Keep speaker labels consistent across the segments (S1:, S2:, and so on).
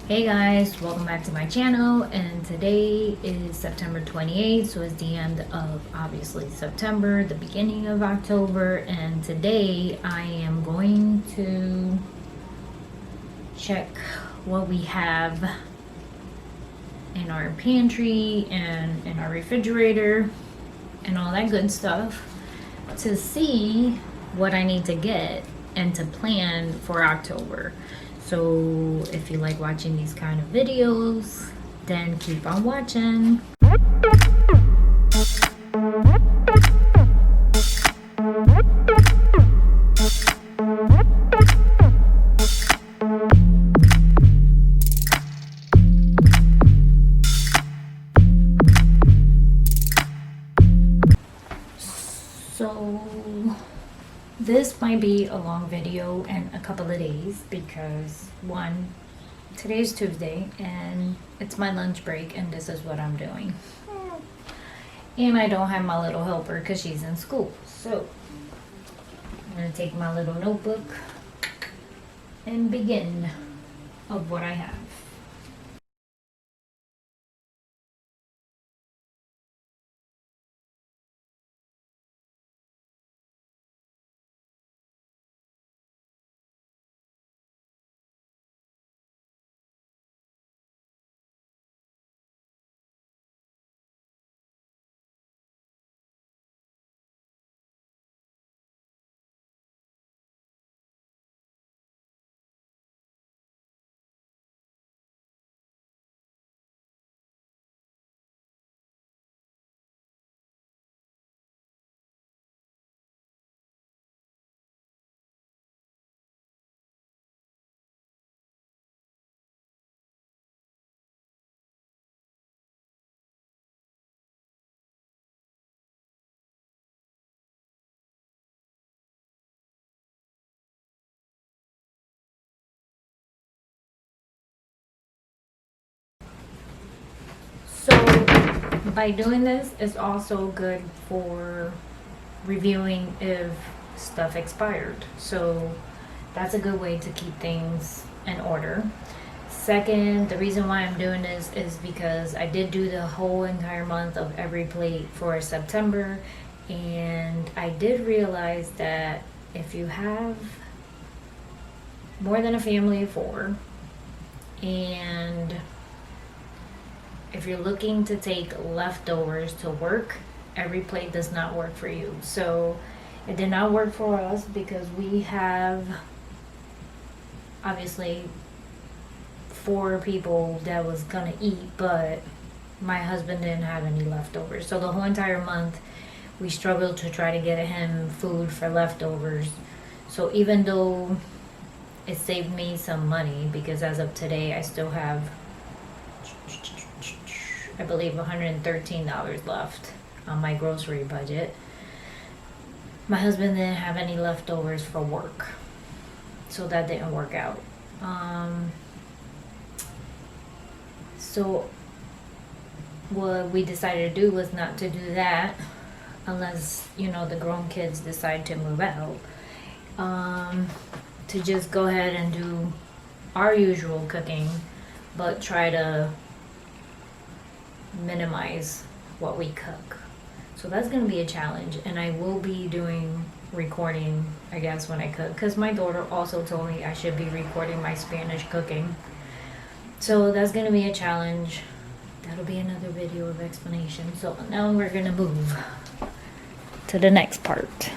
S1: Hey guys, welcome back to my channel, and today is September 28th, so it's the end of obviously September, the beginning of October, and today I am going to check what we have in our pantry and in our refrigerator and all that good stuff to see what I need to get and to plan for October. So if you like watching these kind of videos, then keep on watching. So this might be a long video in a couple of days because one, today's Tuesday and it's my lunch break and this is what I'm doing. And I don't have my little helper because she's in school. So I'm going to take my little notebook and begin of what I have. So by doing this, it's also good for reviewing if stuff expired. So that's a good way to keep things in order. Second, the reason why I'm doing this is because I did do the whole entire month of every plate for September, and I did realize that if you have more than a family of four, and if you're looking to take leftovers to work, every plate does not work for you. So it did not work for us because we have obviously four people that was gonna eat, but my husband didn't have any leftovers. So the whole entire month we struggled to try to get him food for leftovers. So even though it saved me some money, because as of today I still have, I believe, $113 left on my grocery budget, my husband didn't have any leftovers for work, so that didn't work out. So what we decided to do was not to do that unless, the grown kids decide to move out. To just go ahead and do our usual cooking, but try to minimize what we cook. So that's going to be a challenge, and I will be doing recording, I guess, when I cook, because my daughter also told me I should be recording my Spanish cooking. So that's going to be a challenge. That'll be another video of explanation. So now we're going to move to the next part.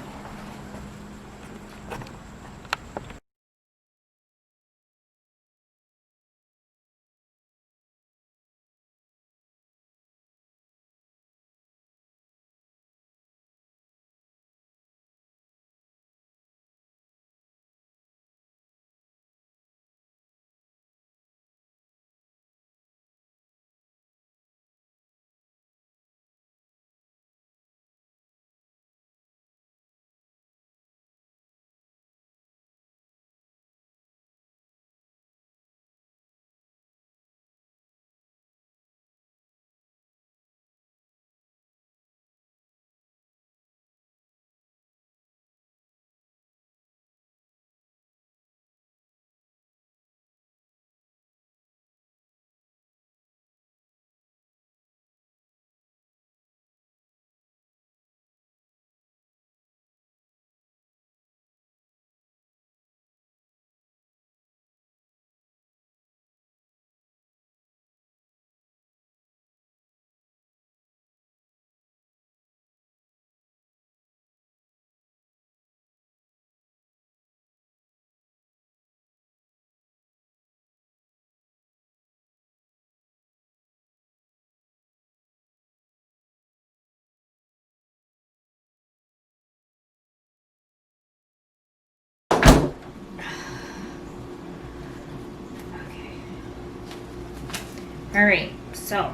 S1: Alright, so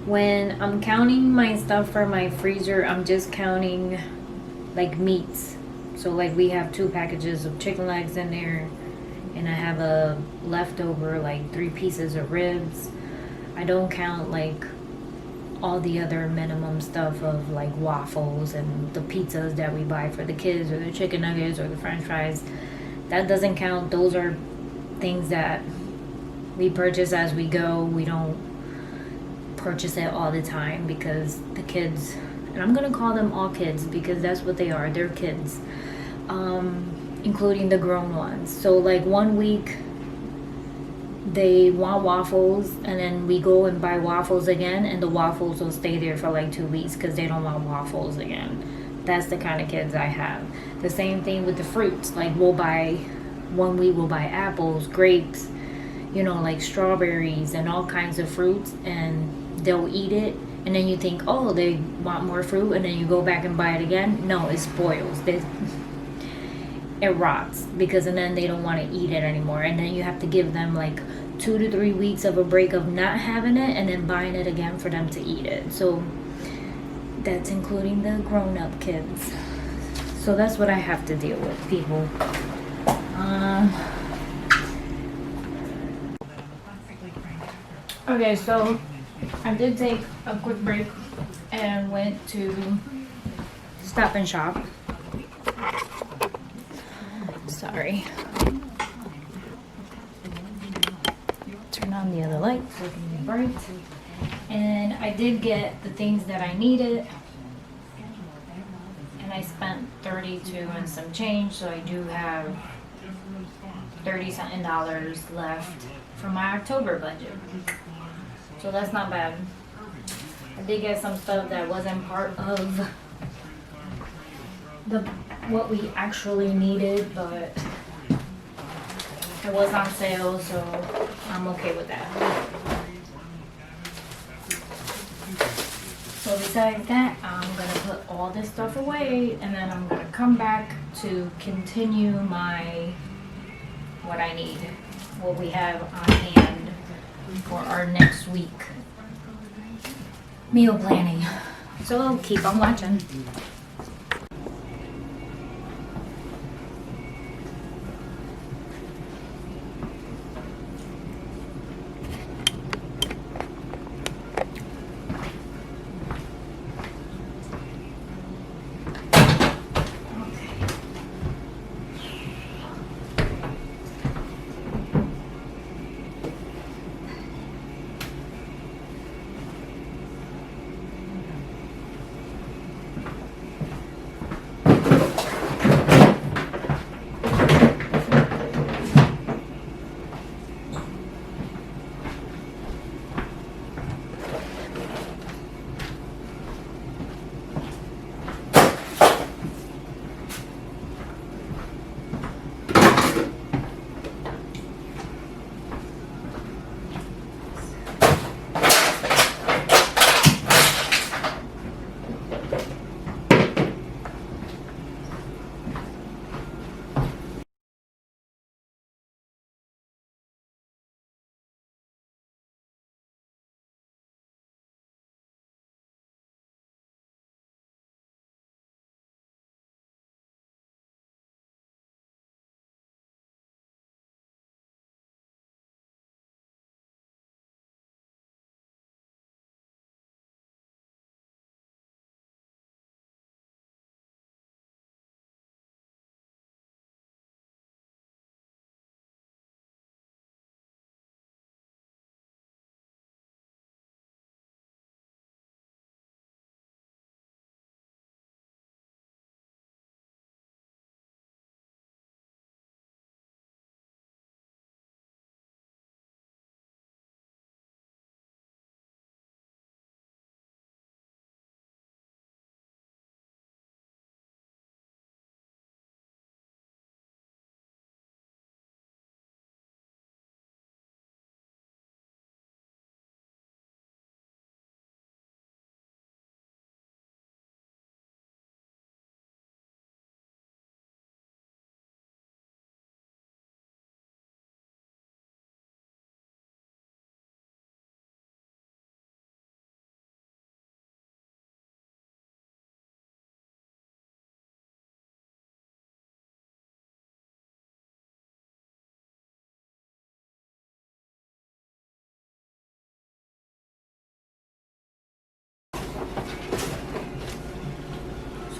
S1: when I'm counting my stuff for my freezer, I'm just counting like meats. So like we have 2 packages of chicken legs in there, and I have a leftover like 3 pieces of ribs. I don't count like all the other minimum stuff of like waffles and the pizzas that we buy for the kids, or the chicken nuggets or the french fries. That doesn't count. Those are things that we purchase as we go. We don't purchase it all the time because the kids, and I'm gonna call them all kids because that's what they are, they're kids, including the grown ones. So like 1 week they want waffles, and then we go and buy waffles again, and the waffles will stay there for like 2 weeks because they don't want waffles again. That's the kind of kids I have. The same thing with the fruits. Like we'll buy 1 week, we'll buy apples, grapes, you know, like strawberries and all kinds of fruits, and they'll eat it, and then you think, oh, they want more fruit, and then you go back and buy it again. No, it spoils. It rots, because and then they don't want to eat it anymore, and then you have to give them like 2 to 3 weeks of a break of not having it, and then buying it again for them to eat it. So that's including the grown-up kids. So that's what I have to deal with, people. Okay, so I did take a quick break and went to Stop and Shop. Sorry. Turn on the other light so it can be bright. And I did get the things that I needed. And I spent 32 and some change, so I do have 30-something dollars left for my October budget. So that's not bad. I did get some stuff that wasn't part of what we actually needed, but it was on sale, so I'm okay with that. So besides that, I'm gonna put all this stuff away, and then I'm gonna come back to continue what I need, what we have on hand for our next week meal planning. So keep on watching.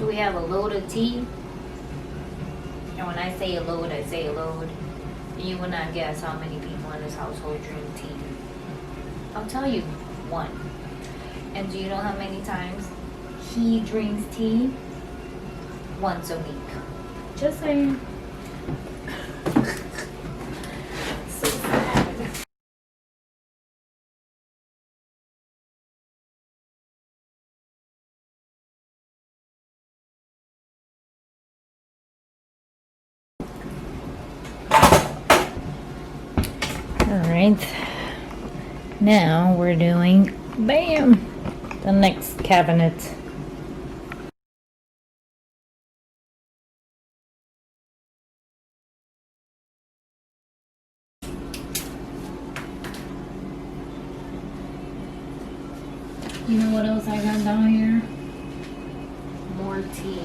S1: we have a load of tea. And when I say a load, I say a load. You will not guess how many people in this household drink tea. I'll tell you, one. And do you know how many times he drinks tea? Once a week. Just saying. So sad. Alright. Now we're doing, bam, the next cabinet. You know what else I got down here? More tea.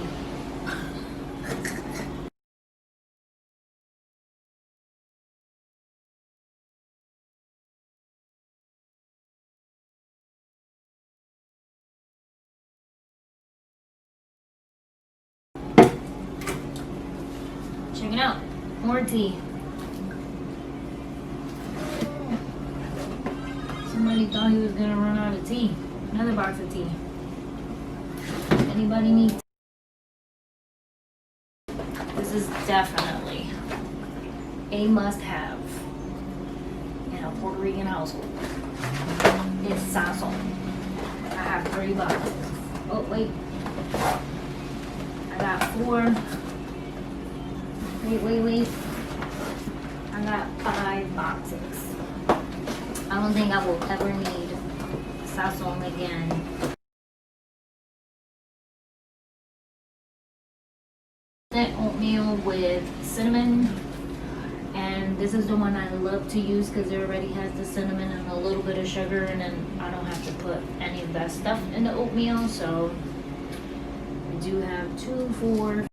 S1: Check it out. More tea. Somebody thought he was gonna run out of tea. Another box of tea. Anybody need tea? This is definitely a must-have in a Puerto Rican household. It's sazon. I have 3 boxes. Oh wait, I got 4. Wait. I got 5 boxes. I don't think I will ever need sazon again. Oatmeal with cinnamon, and this is the one I love to use because it already has the cinnamon and a little bit of sugar, and then I don't have to put any of that stuff in the oatmeal. So I do have 2, 4.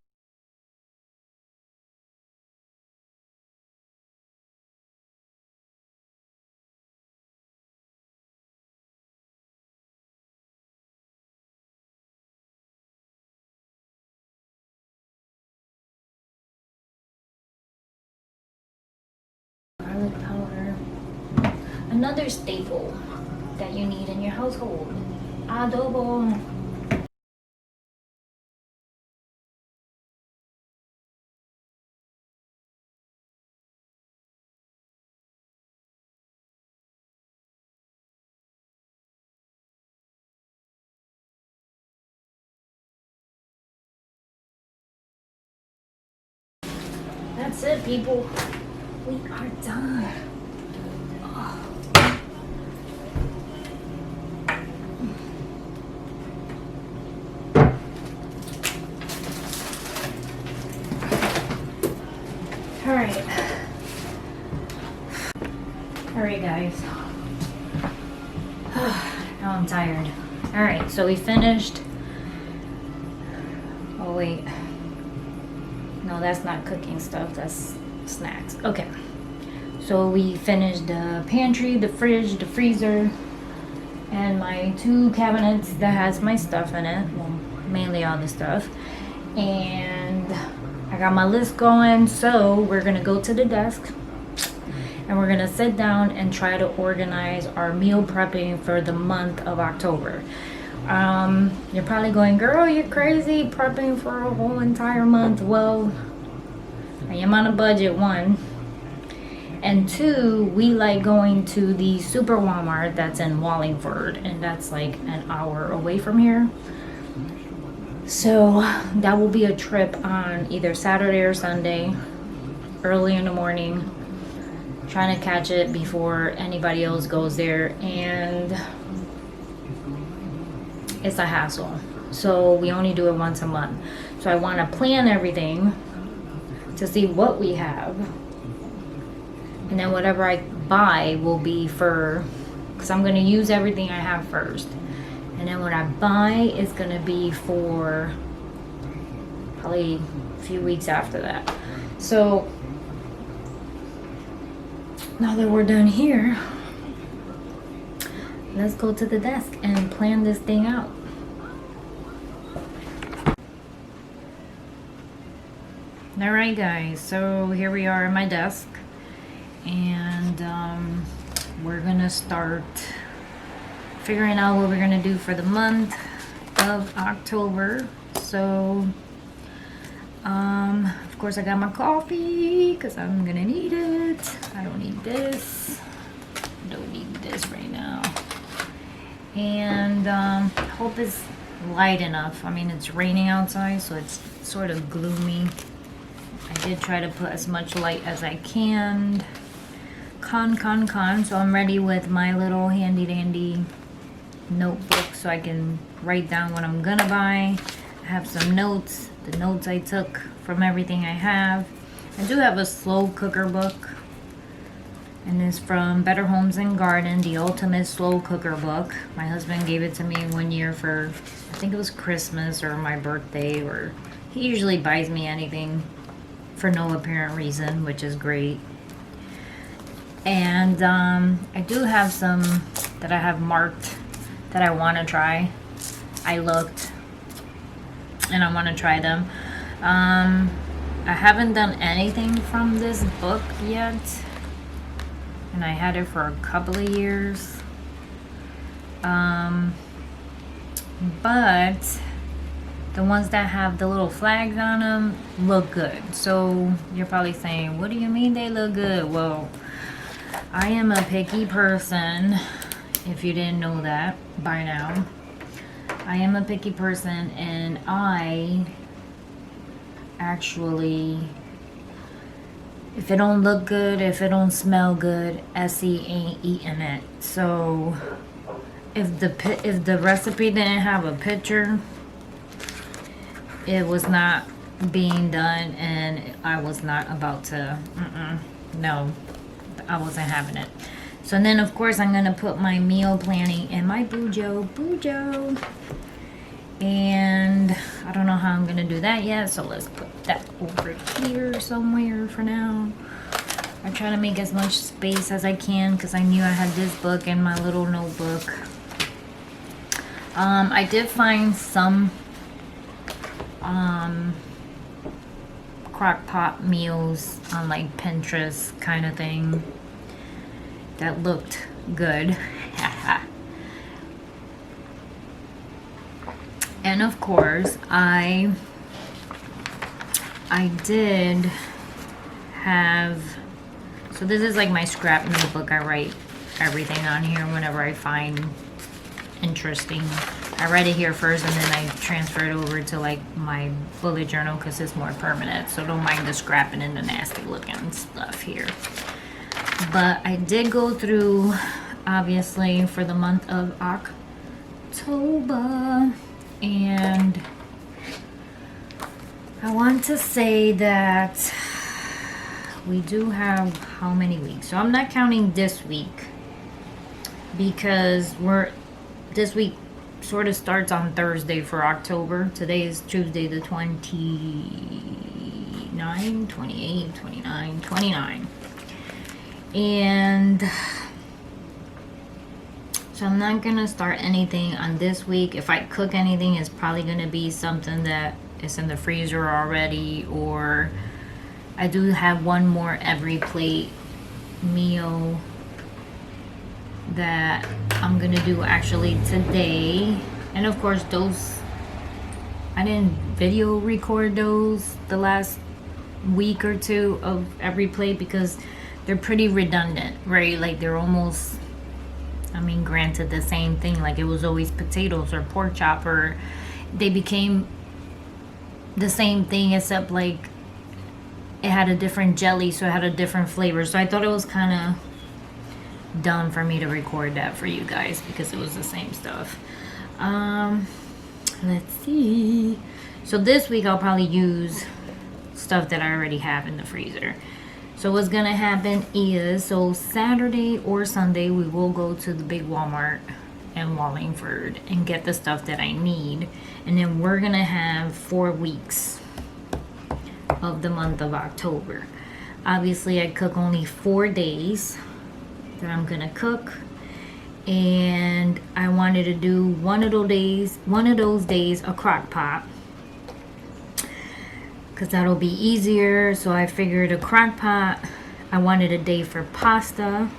S1: Garlic powder. Another staple that you need in your household. Adobo. That's it, people. We are done. Oh. All right, guys. Now I'm tired. All right, so we finished. Oh wait. No, that's not cooking stuff. That's snacks. Okay. So we finished the pantry, the fridge, the freezer, and my 2 cabinets that has my stuff in it. Well, mainly all the stuff. And I got my list going. So we're gonna go to the desk and we're gonna sit down and try to organize our meal prepping for the month of October. You're probably going, girl, you're crazy prepping for a whole entire month. Well, I am on a budget, 1. And 2, we like going to the super Walmart that's in Wallingford, and that's like an hour away from here. So that will be a trip on either Saturday or Sunday, early in the morning, trying to catch it before anybody else goes there. And it's a hassle, so we only do it once a month. So I want to plan everything to see what we have, and then whatever I buy will be for, because I'm going to use everything I have first, and then what I buy is going to be for probably a few weeks after that. So now that we're done here, let's go to the desk and plan this thing out. Alright guys, so here we are at my desk, and we're gonna start figuring out what we're gonna do for the month of October. So of course I got my coffee because I'm gonna need it. I don't need this. Don't need this right now. And hope it's light enough. I mean, it's raining outside, so it's sort of gloomy. I did try to put as much light as I can. So I'm ready with my little handy dandy notebook so I can write down what I'm gonna buy. I have some notes, the notes I took from everything I have. I do have a slow cooker book, and it's from Better Homes and Garden, the ultimate slow cooker book. My husband gave it to me one year for, I think it was Christmas or my birthday, or he usually buys me anything for no apparent reason, which is great. And I do have some that I have marked that I want to try. I looked and I want to try them. I haven't done anything from this book yet, and I had it for a couple of years. But the ones that have the little flags on them look good. So you're probably saying, what do you mean they look good? Well, I am a picky person, if you didn't know that by now. I am a picky person, and I actually, if it don't look good, if it don't smell good, Essie ain't eating it. So if the recipe didn't have a picture, it was not being done, and I was not about to, no, I wasn't having it. So then of course I'm gonna put my meal planning in my Bujo, and I don't know how I'm gonna do that yet, so let's put that over here somewhere for now. I try to make as much space as I can because I knew I had this book in my little notebook. I did find some crock pot meals on like Pinterest kind of thing that looked good. And of course I did have, so this is like my scrap notebook. I write everything on here whenever I find interesting. I write it here first, and then I transfer it over to like my bullet journal because it's more permanent. So don't mind the scrapping and the nasty looking stuff here. But I did go through, obviously, for the month of October, and I want to say that we do have how many weeks? So I'm not counting this week because this week sort of starts on Thursday for October. Today is Tuesday the 29, 28, 29, 29. And so I'm not gonna start anything on this week. If I cook anything, it's probably gonna be something that is in the freezer already, or I do have one more every plate meal that I'm gonna do actually today. And of course those, I didn't video record those the last week or two of every plate because they're pretty redundant, right? Like they're almost, I mean, granted the same thing, like it was always potatoes or pork chop, or they became the same thing except like it had a different jelly, so it had a different flavor. So I thought it was kind of dumb for me to record that for you guys because it was the same stuff. Let's see. So this week I'll probably use stuff that I already have in the freezer. So what's gonna happen is, so Saturday or Sunday we will go to the big Walmart in Wallingford and get the stuff that I need, and then we're gonna have 4 weeks of the month of October. Obviously I cook only 4 days that I'm gonna cook, and I wanted to do one of those days a crock pot, because that'll be easier. So I figured a crock pot. I wanted a day for pasta,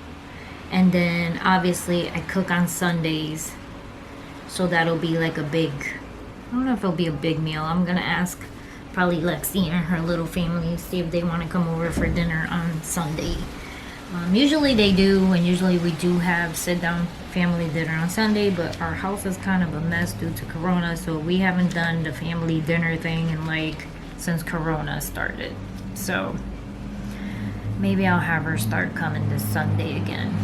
S1: and then obviously I cook on Sundays, so that'll be like a big, I don't know if it'll be a big meal. I'm gonna ask probably Lexi and her little family, see if they want to come over for dinner on Sunday. Usually they do, and usually we do have sit down family dinner on Sunday, but our house is kind of a mess due to Corona, so we haven't done the family dinner thing in like since Corona started. So maybe I'll have her start coming this Sunday again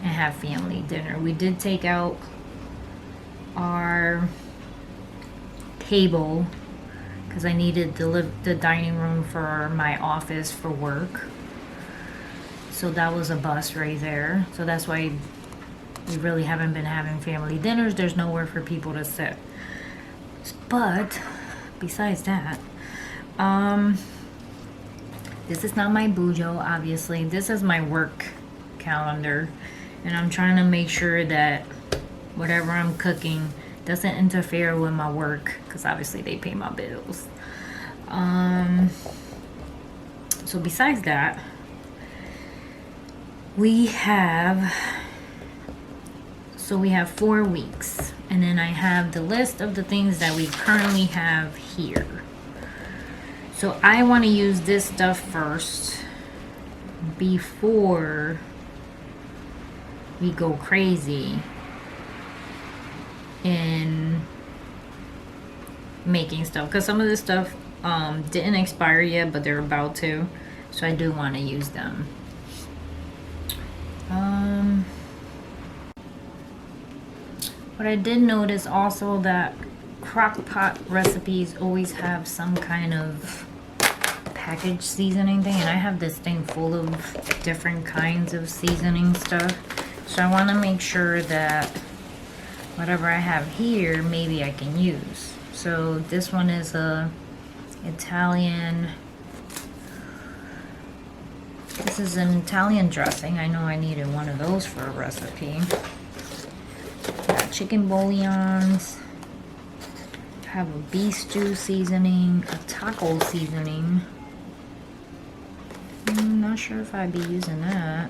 S1: and have family dinner. We did take out our table because I needed the dining room for my office for work. So that was a bust right there. So that's why we really haven't been having family dinners. There's nowhere for people to sit. But besides that, this is not my bujo, obviously. This is my work calendar. And I'm trying to make sure that whatever I'm cooking doesn't interfere with my work, because obviously they pay my bills. So besides that, we have 4 weeks, and then I have the list of the things that we currently have here. So I want to use this stuff first before we go crazy in making stuff, because some of this stuff didn't expire yet, but they're about to, so I do want to use them. But I did notice also that crock pot recipes always have some kind of package seasoning thing, and I have this thing full of different kinds of seasoning stuff, so I want to make sure that whatever I have here maybe I can use. So this one is a Italian, this is an Italian dressing. I know I needed one of those for a recipe. Got chicken bouillons, have a beef stew seasoning, a taco seasoning. I'm not sure if I'd be using that.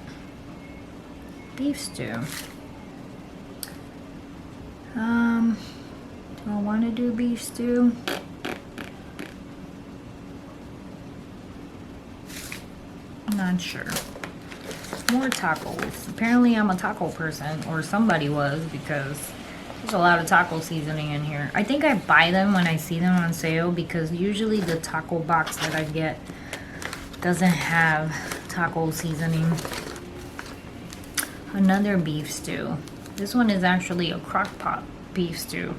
S1: Beef stew. Do I want to do beef stew? I'm not sure. More tacos. Apparently I'm a taco person, or somebody was, because there's a lot of taco seasoning in here. I think I buy them when I see them on sale, because usually the taco box that I get doesn't have taco seasoning. Another beef stew. This one is actually a crock pot beef stew.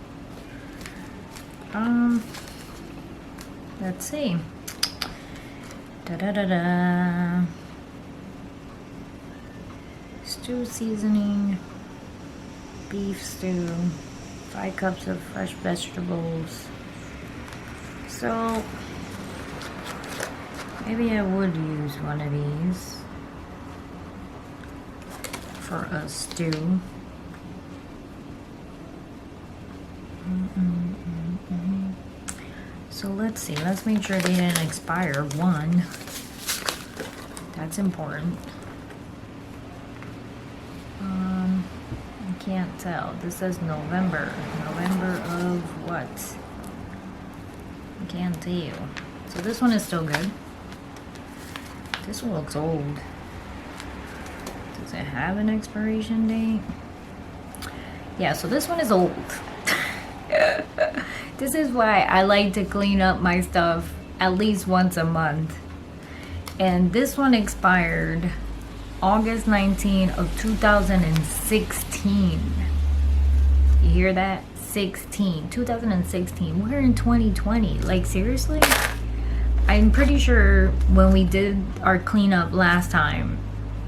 S1: Let's see. Da-da-da-da. Stew seasoning, beef stew, 5 cups of fresh vegetables. So maybe I would use one of these for a stew. So let's see, let's make sure they didn't expire. One, that's important. I can't tell. This says November. November of what? I can't tell you. So this one is still good. This one looks old. Does it have an expiration date? Yeah, so this one is old. This is why I like to clean up my stuff at least once a month. And this one expired August 19 of 2016. You hear that? 2016. We're in 2020. Like, seriously? I'm pretty sure when we did our cleanup last time,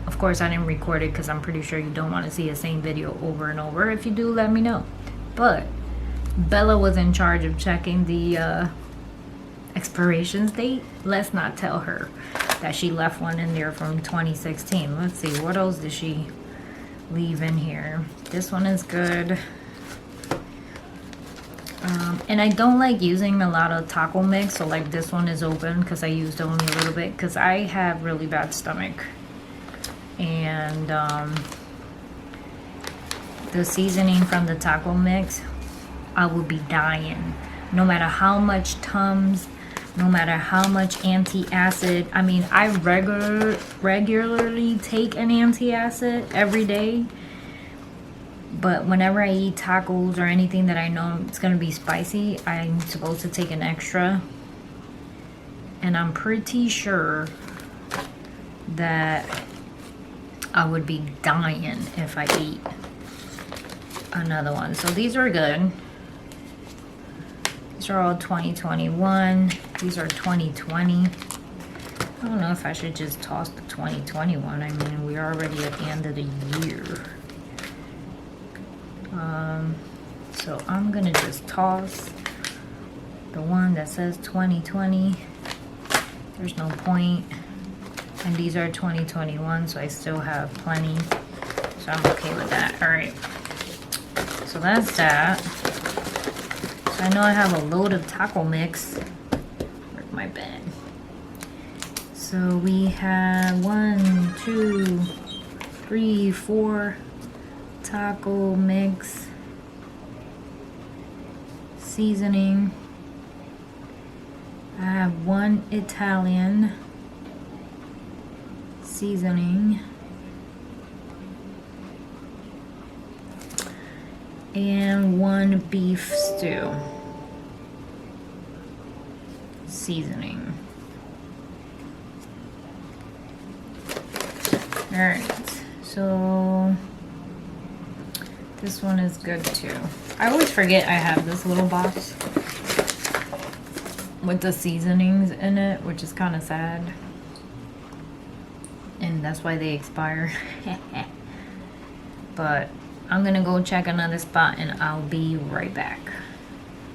S1: of course I didn't record it because I'm pretty sure you don't want to see the same video over and over. If you do, let me know. But Bella was in charge of checking the expiration date. Let's not tell her that she left one in there from 2016. Let's see, what else did she leave in here? This one is good. And I don't like using a lot of taco mix, so like this one is open because I used only a little bit because I have really bad stomach. And the seasoning from the taco mix, I will be dying. No matter how much Tums, no matter how much antacid. I mean, I regularly take an antacid every day. But whenever I eat tacos or anything that I know it's going to be spicy, I'm supposed to take an extra. And I'm pretty sure that I would be dying if I eat another one. So these are good. These are all 2021. These are 2020. I don't know if I should just toss the 2021. I mean, we're already at the end of the year. So I'm gonna just toss the one that says 2020. There's no point. And these are 2021, so I still have plenty. So I'm okay with that. All right. So that's that. So I know I have a load of taco mix. Where's my bag? So we have 1, 2, 3, 4 taco mix seasoning. I have 1 Italian seasoning and 1 beef stew seasoning. All right, so this one is good too. I always forget I have this little box with the seasonings in it, which is kind of sad. And that's why they expire. But I'm gonna go check another spot and I'll be right back.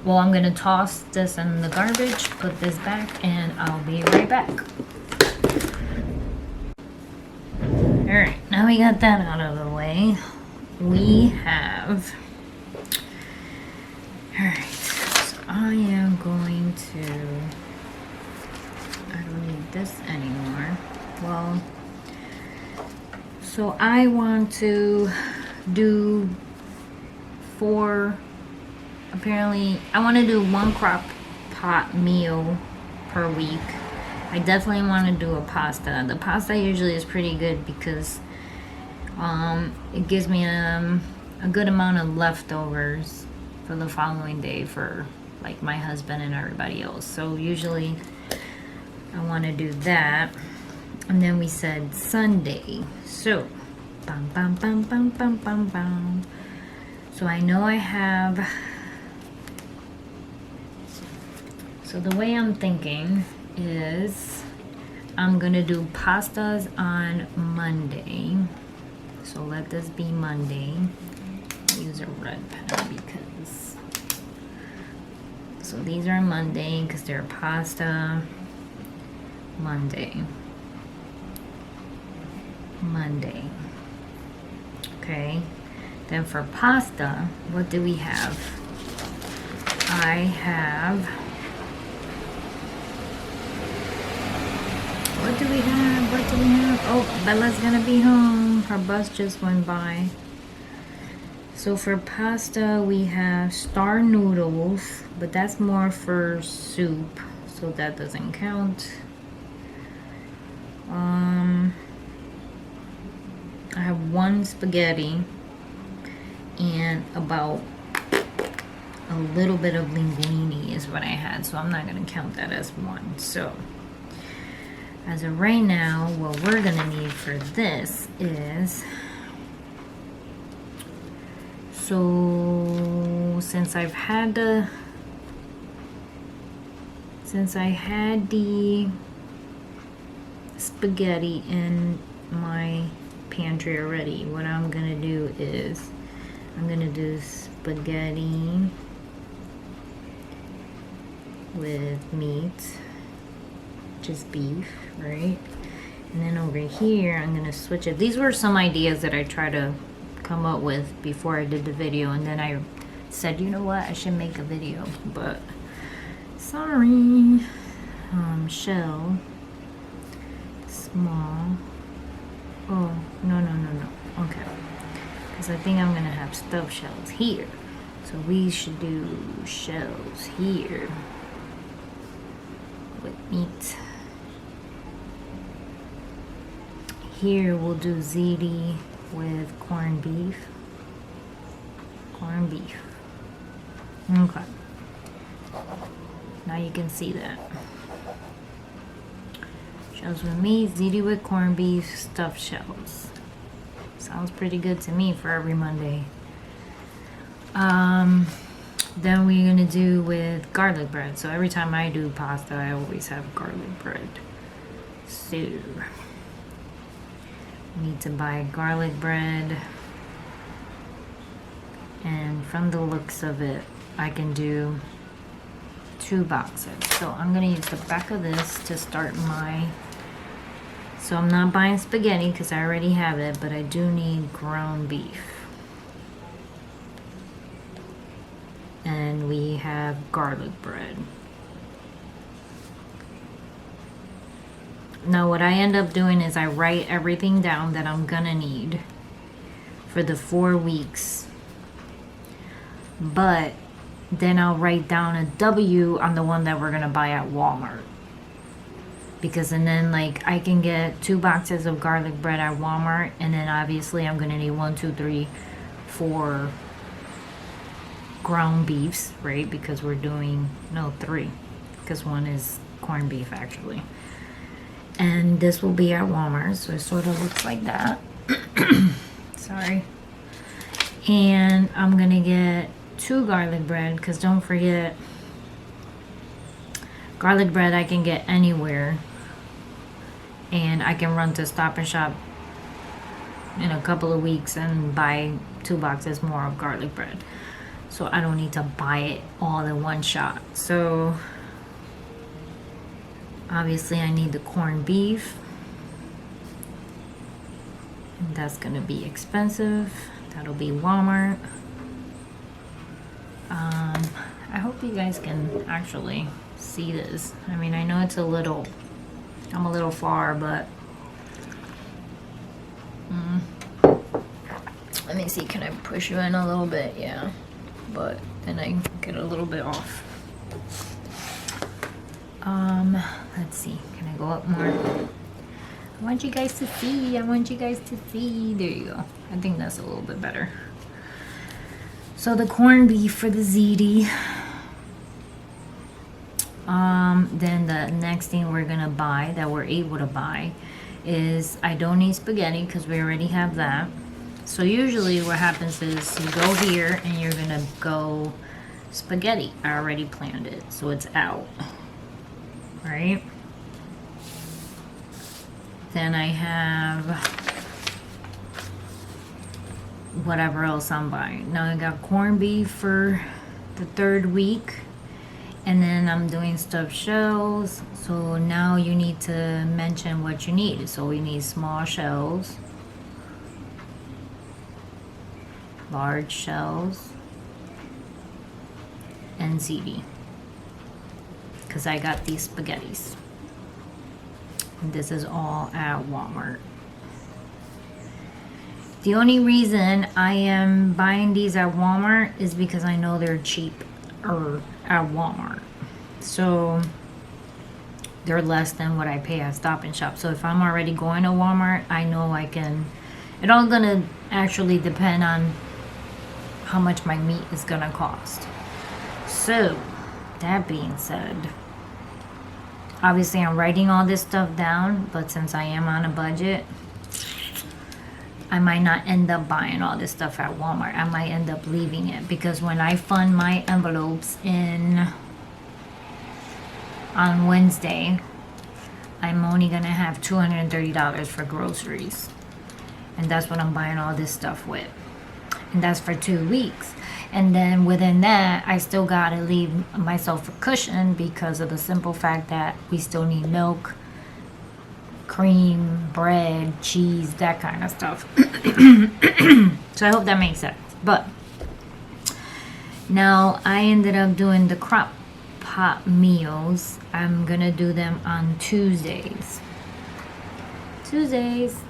S1: Well, I'm gonna toss this in the garbage, put this back, and I'll be right back. Alright, now we got that out of the way. We have... Alright, so I am going to... I don't need this anymore. Well, so I want to do 4... Apparently, I want to do 1 crock pot meal per week. I definitely want to do a pasta. The pasta usually is pretty good because it gives me a good amount of leftovers for the following day for like my husband and everybody else. So usually I want to do that. And then we said Sunday. So bam bam bam bam bam bam bam. So I know I have... So the way I'm thinking is I'm gonna do pastas on Monday. So let this be Monday. Use a red pen because... So these are Monday because they're pasta. Monday. Okay. Then for pasta, what do we have? I have... What do we have? Oh, Bela's gonna be home. Her bus just went by. So for pasta, we have star noodles, but that's more for soup, so that doesn't count. I have 1 spaghetti and about a little bit of linguine is what I had, so I'm not gonna count that as 1. So as of right now, what we're gonna need for this is, so since I had the spaghetti in my pantry already, what I'm gonna do is I'm gonna do spaghetti with meat, just beef, right? And then over here I'm gonna switch it. These were some ideas that I tried to come up with before I did the video, and then I said, you know what, I should make a video, but sorry. Shell, small. Oh, no. Okay. Because I think I'm going to have stuffed shells here. So we should do shells here with meat. Here we'll do ziti with corned beef. Corned beef. Okay. Now you can see that. Shells with meat, ziti with corned beef, stuffed shells. Sounds pretty good to me for every Monday. Then we're gonna do with garlic bread. So every time I do pasta, I always have garlic bread. So need to buy garlic bread, and from the looks of it, I can do 2 boxes. So I'm gonna use the back of this to start my. So I'm not buying spaghetti because I already have it, but I do need ground beef. And we have garlic bread. Now what I end up doing is I write everything down that I'm gonna need for the 4 weeks. But then I'll write down a W on the one that we're gonna buy at Walmart. Because and then like I can get 2 boxes of garlic bread at Walmart, and then obviously I'm gonna need 1, 2, 3, 4 ground beefs, right? Because we're doing 3, because 1 is corned beef actually. And this will be at Walmart, so it sort of looks like that. Sorry. And I'm gonna get 2 garlic bread, because don't forget, garlic bread I can get anywhere, and I can run to Stop and Shop in a couple of weeks and buy 2 boxes more of garlic bread, so I don't need to buy it all in one shot. So obviously I need the corned beef, and that's gonna be expensive. That'll be Walmart. I hope you guys can actually see this. I mean, I know it's I'm a little far, but let me see, can I push you in a little bit? Yeah, but then I get a little bit off. Let's see, can I go up more? I want you guys to see, there you go. I think that's a little bit better. So the corned beef for the ziti. Then the next thing we're gonna buy, that we're able to buy, is I don't need spaghetti because we already have that. So usually what happens is you go here and you're gonna go spaghetti. I already planned it, so it's out, right? Then I have whatever else I'm buying. Now I got corned beef for the 3rd week, and then I'm doing stuffed shells. So now you need to mention what you need. So we need small shells, large shells, and ziti, because I got these spaghettis. And this is all at Walmart. The only reason I am buying these at Walmart is because I know they're cheaper at Walmart. So they're less than what I pay at Stop and Shop. So if I'm already going to Walmart, I know I can. It all gonna actually depend on how much my meat is gonna cost. So that being said, obviously I'm writing all this stuff down, but since I am on a budget, I might not end up buying all this stuff at Walmart. I might end up leaving it, because when I fund my envelopes on Wednesday, I'm only gonna have $230 for groceries, and that's what I'm buying all this stuff with, and that's for 2 weeks. And then within that, I still gotta leave myself a cushion because of the simple fact that we still need milk, cream, bread, cheese, that kind of stuff. So I hope that makes sense. But Now, I ended up doing the crock pot meals. I'm gonna do them on Tuesdays. Tuesdays.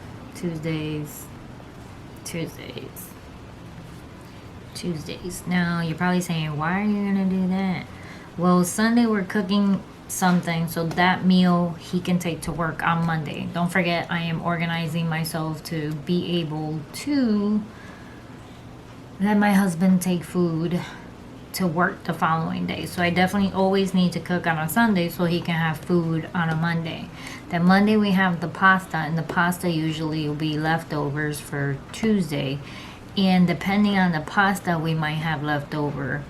S1: Now, you're probably saying, why are you gonna do that? Well, Sunday we're cooking something, so that meal he can take to work on Monday. Don't forget, I am organizing myself to be able to let my husband take food to work the following day. So I definitely always need to cook on a Sunday so he can have food on a Monday. Then Monday we have the pasta, and the pasta usually will be leftovers for Tuesday. And depending on the pasta, we might have leftover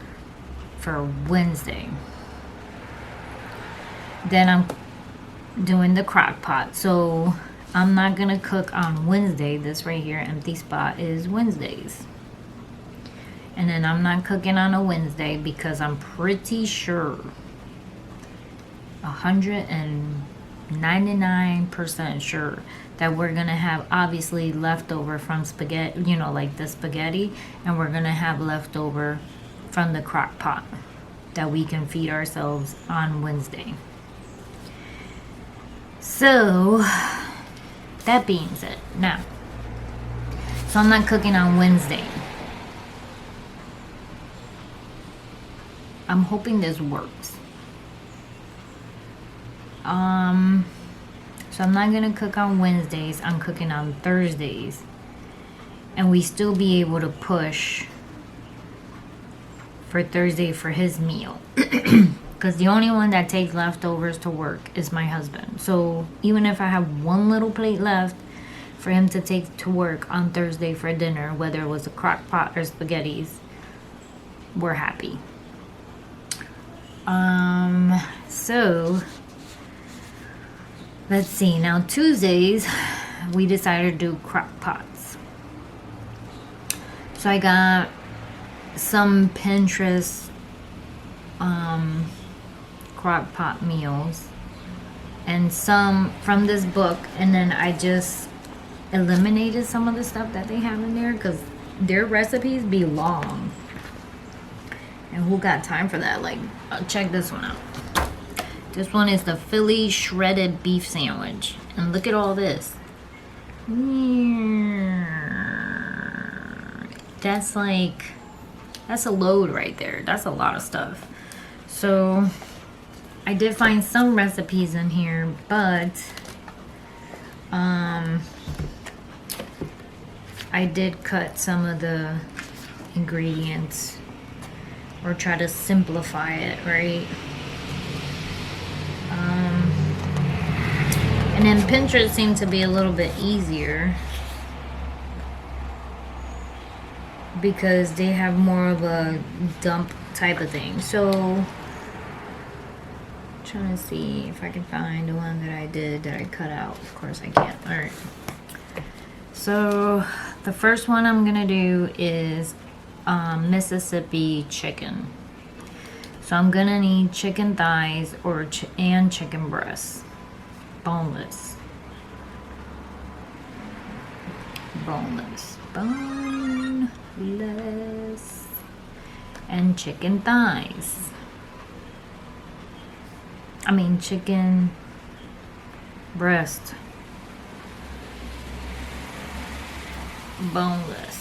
S1: for Wednesday. Then I'm doing the crock pot. So I'm not gonna cook on Wednesday. This right here, empty spot, is Wednesdays. And then I'm not cooking on a Wednesday because I'm pretty sure 199% sure that we're gonna have obviously leftover from spaghetti, you know, like the spaghetti, and we're gonna have leftover from the crock pot that we can feed ourselves on Wednesday. So that being said, now, so I'm not cooking on Wednesday. I'm hoping this works. So I'm not gonna cook on Wednesdays. I'm cooking on Thursdays, and we still be able to push for Thursday for his meal. Because the only one that takes leftovers to work is my husband. So even if I have one little plate left for him to take to work on Thursday for dinner, whether it was a crock pot or spaghettis, we're happy. So let's see. Now Tuesdays we decided to do crock pots. So I got some Pinterest crock pot meals and some from this book, and then I just eliminated some of the stuff that they have in there because their recipes be long. And who got time for that? Like, check this one out. This one is the Philly shredded beef sandwich. And look at all this. That's like, that's a load right there. That's a lot of stuff. So, I did find some recipes in here, but I did cut some of the ingredients or try to simplify it, right? And then Pinterest seemed to be a little bit easier because they have more of a dump type of thing. So, trying to see if I can find the one that I did that I cut out. Of course I can't. Alright. So, the first one I'm gonna do is Mississippi chicken. So I'm gonna need chicken thighs and chicken breasts, boneless, and chicken thighs. I mean chicken breast, boneless.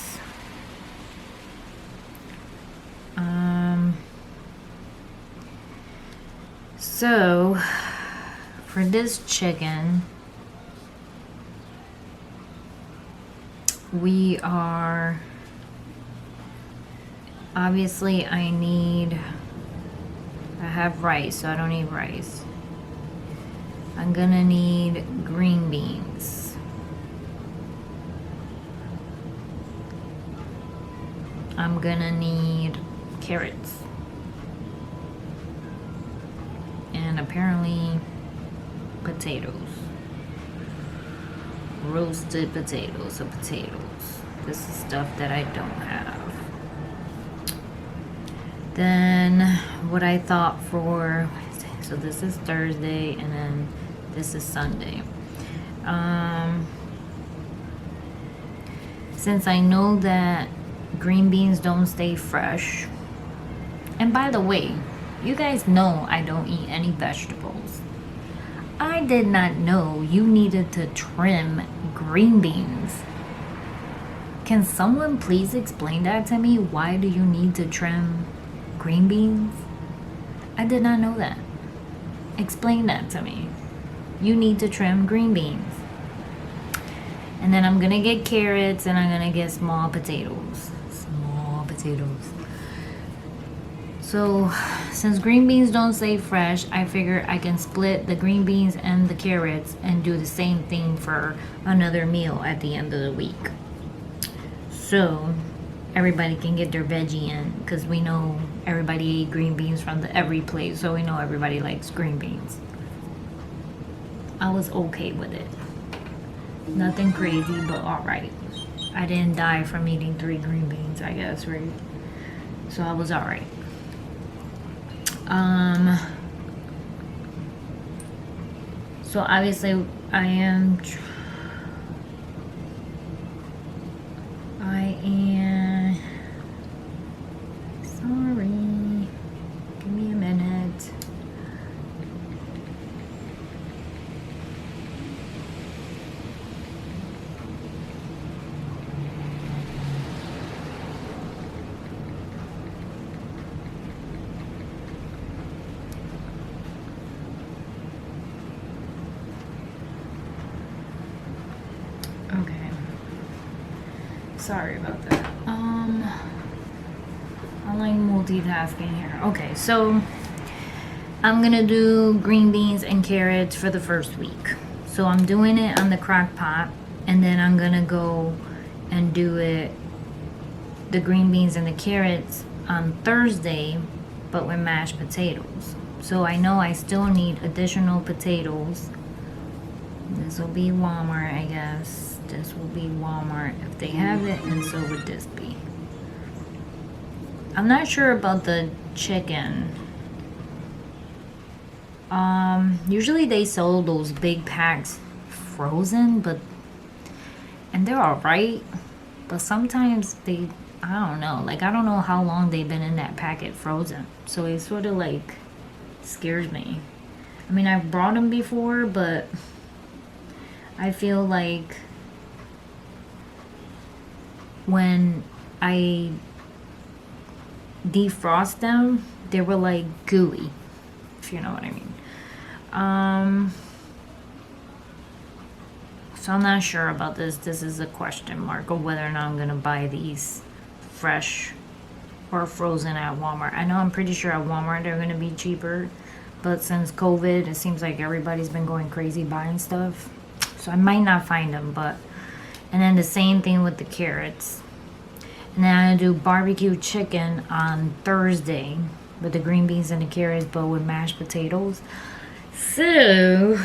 S1: So for this chicken, we are obviously I have rice, so I don't need rice. I'm gonna need green beans. I'm gonna need carrots. And apparently potatoes. Roasted potatoes or potatoes. This is stuff that I don't have. Then what I thought for Wednesday. So this is Thursday and then this is Sunday. Since I know that green beans don't stay fresh, And by the way, you guys know I don't eat any vegetables. I did not know you needed to trim green beans. Can someone please explain that to me? Why do you need to trim green beans? I did not know that. Explain that to me. You need to trim green beans. And then I'm gonna get carrots and I'm gonna get small potatoes. Small potatoes. So, since green beans don't stay fresh, I figure I can split the green beans and the carrots and do the same thing for another meal at the end of the week. So, everybody can get their veggie in, because we know everybody ate green beans from the every plate, so we know everybody likes green beans. I was okay with it. Nothing crazy, but alright. I didn't die from eating 3 green beans, I guess, right? So I was alright. So obviously I am sorry. Give me a minute. Okay. Sorry about that. I'm like multitasking here. Okay, so I'm gonna do green beans and carrots for the first week. So I'm doing it on the crock pot, and then I'm gonna go and do it, the green beans and the carrots, on Thursday, but with mashed potatoes. So I know I still need additional potatoes. This will be Walmart, I guess. This will be Walmart if they have it, and so would this be. I'm not sure about the chicken. Usually they sell those big packs frozen, and they're alright, but sometimes they, I don't know, like I don't know how long they've been in that packet frozen, so it sort of like scares me. I mean, I've brought them before, but I feel like when I defrost them, they were like gooey, if you know what I mean. So I'm not sure about this. This is a question mark of whether or not I'm gonna buy these fresh or frozen at Walmart. I know I'm pretty sure at Walmart they're gonna be cheaper, but since COVID, it seems like everybody's been going crazy buying stuff. So I might not find them, but, and then the same thing with the carrots. And then I'm gonna do barbecue chicken on Thursday with the green beans and the carrots, but with mashed potatoes. So,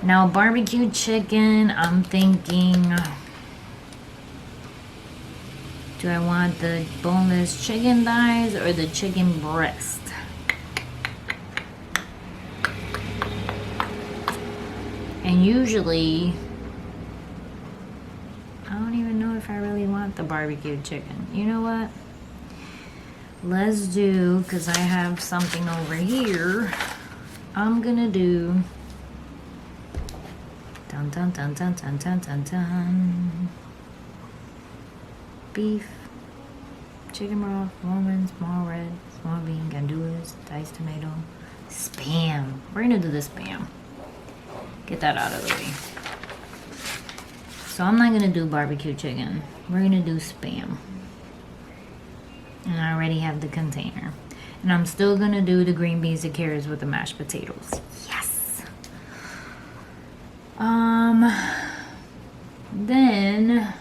S1: now barbecue chicken, I'm thinking, do I want the boneless chicken thighs or the chicken breast? And usually, I don't even know if I really want the barbecue chicken. You know what? Let's do, because I have something over here. I'm gonna do dun dun dun dun dun dun dun dun. Beef, chicken broth, Roman, small red, small bean, gandulas, diced tomato, Spam. We're gonna do the Spam. Get that out of the way. So I'm not gonna do barbecue chicken. We're gonna do Spam. And I already have the container. And I'm still gonna do the green beans and carrots with the mashed potatoes. Yes! Then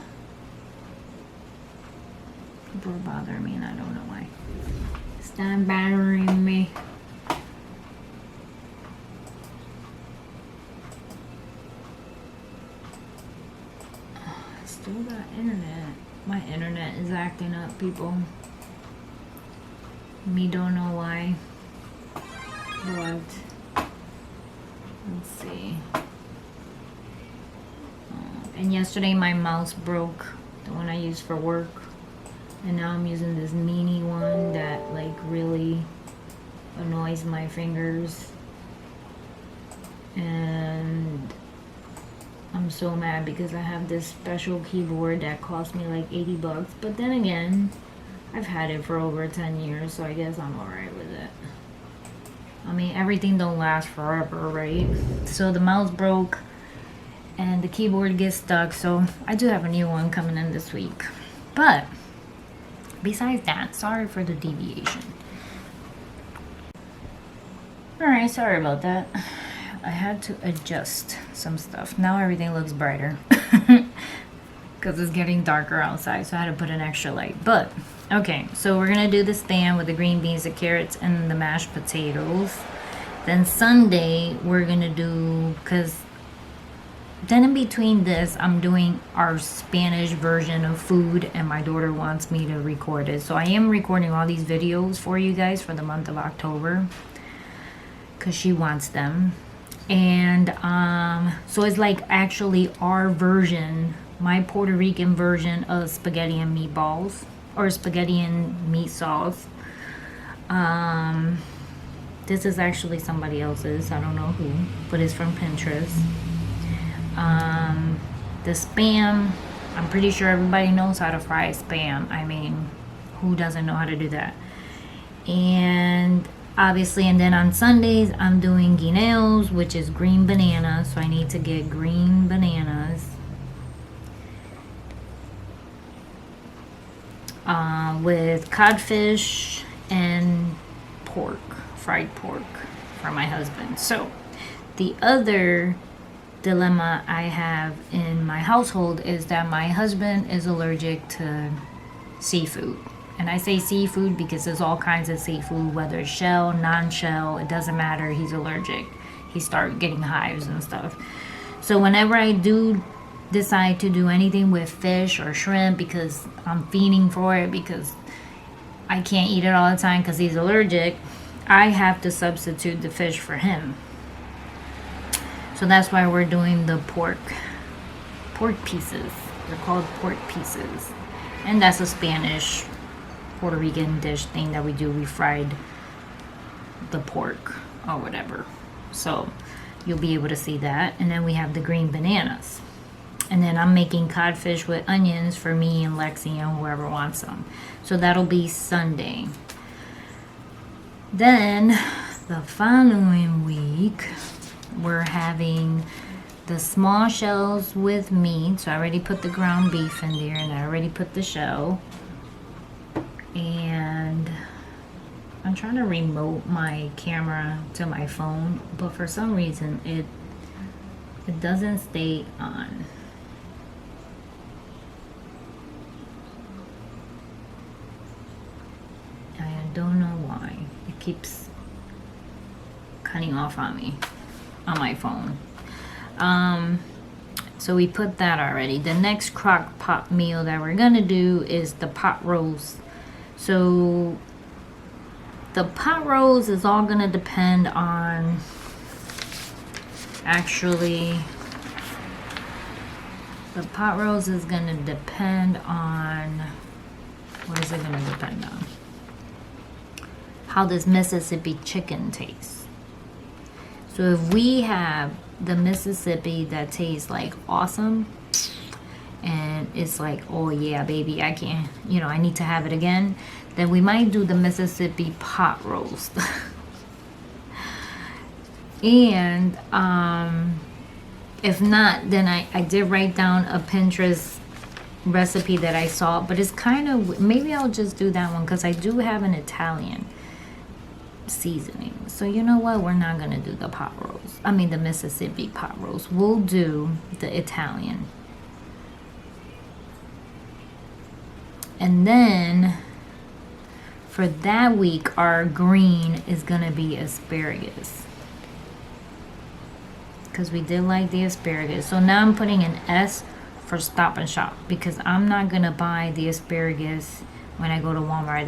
S1: people are bothering me and I don't know why. Stop bothering me. Still got internet. My internet is acting up, people. Me don't know why. But let's see. And yesterday my mouse broke, the one I use for work. And now I'm using this mini one that like really annoys my fingers. And I'm so mad because I have this special keyboard that cost me like 80 bucks. But then again, I've had it for over 10 years, so I guess I'm alright with it. I mean, everything don't last forever, right? So the mouse broke and the keyboard gets stuck, so I do have a new one coming in this week. But besides that, sorry for the deviation. Alright, sorry about that. I had to adjust some stuff. Now everything looks brighter because it's getting darker outside, so I had to put an extra light. But okay, so we're gonna do the spam with the green beans, the carrots, and the mashed potatoes. Then Sunday we're gonna do, because then in between this I'm doing our Spanish version of food, and my daughter wants me to record it, so I am recording all these videos for you guys for the month of October because she wants them. And so it's like actually our version, my Puerto Rican version of spaghetti and meatballs, or spaghetti and meat sauce. This is actually somebody else's, I don't know who, but it's from Pinterest. The spam, I'm pretty sure everybody knows how to fry spam. I mean, who doesn't know how to do that? And obviously, and then on Sundays I'm doing guineos, which is green bananas, so I need to get green bananas. With codfish and pork, fried pork for my husband. So the other dilemma I have in my household is that my husband is allergic to seafood. And I say seafood because there's all kinds of seafood, whether it's shell, non-shell, it doesn't matter, he's allergic. He starts getting hives and stuff. So whenever I do decide to do anything with fish or shrimp, because I'm fiending for it, because I can't eat it all the time because he's allergic, I have to substitute the fish for him. So that's why we're doing the pork pieces. They're called pork pieces. And that's a Spanish Puerto Rican dish thing that we do. We fried the pork or whatever. So you'll be able to see that. And then we have the green bananas. And then I'm making codfish with onions for me and Lexi and whoever wants them. So that'll be Sunday. Then the following week, we're having the small shells with meat. So I already put the ground beef in there, and I already put the shell. And I'm trying to remote my camera to my phone, but for some reason it doesn't stay on. I don't know why. It keeps cutting off on me on my phone. So we put that already. The next crock pot meal that we're gonna do is the pot roast. So the pot roast is all gonna depend on, actually the pot roast is gonna depend on, what is it gonna depend on? How this Mississippi chicken tastes. So if we have the Mississippi that tastes like awesome, and it's like, oh yeah baby, I can't, I need to have it again, then we might do the Mississippi pot roast. And if not, then I did write down a Pinterest recipe that I saw, but it's kind of, maybe I'll just do that one because I do have an Italian seasoning. So you know what, we're not gonna do the pot roast, I mean the Mississippi pot roast. We'll do the Italian. And then for that week, our green is gonna be asparagus, because we did like the asparagus. So now I'm putting an S for Stop and Shop, because I'm not gonna buy the asparagus when I go to Walmart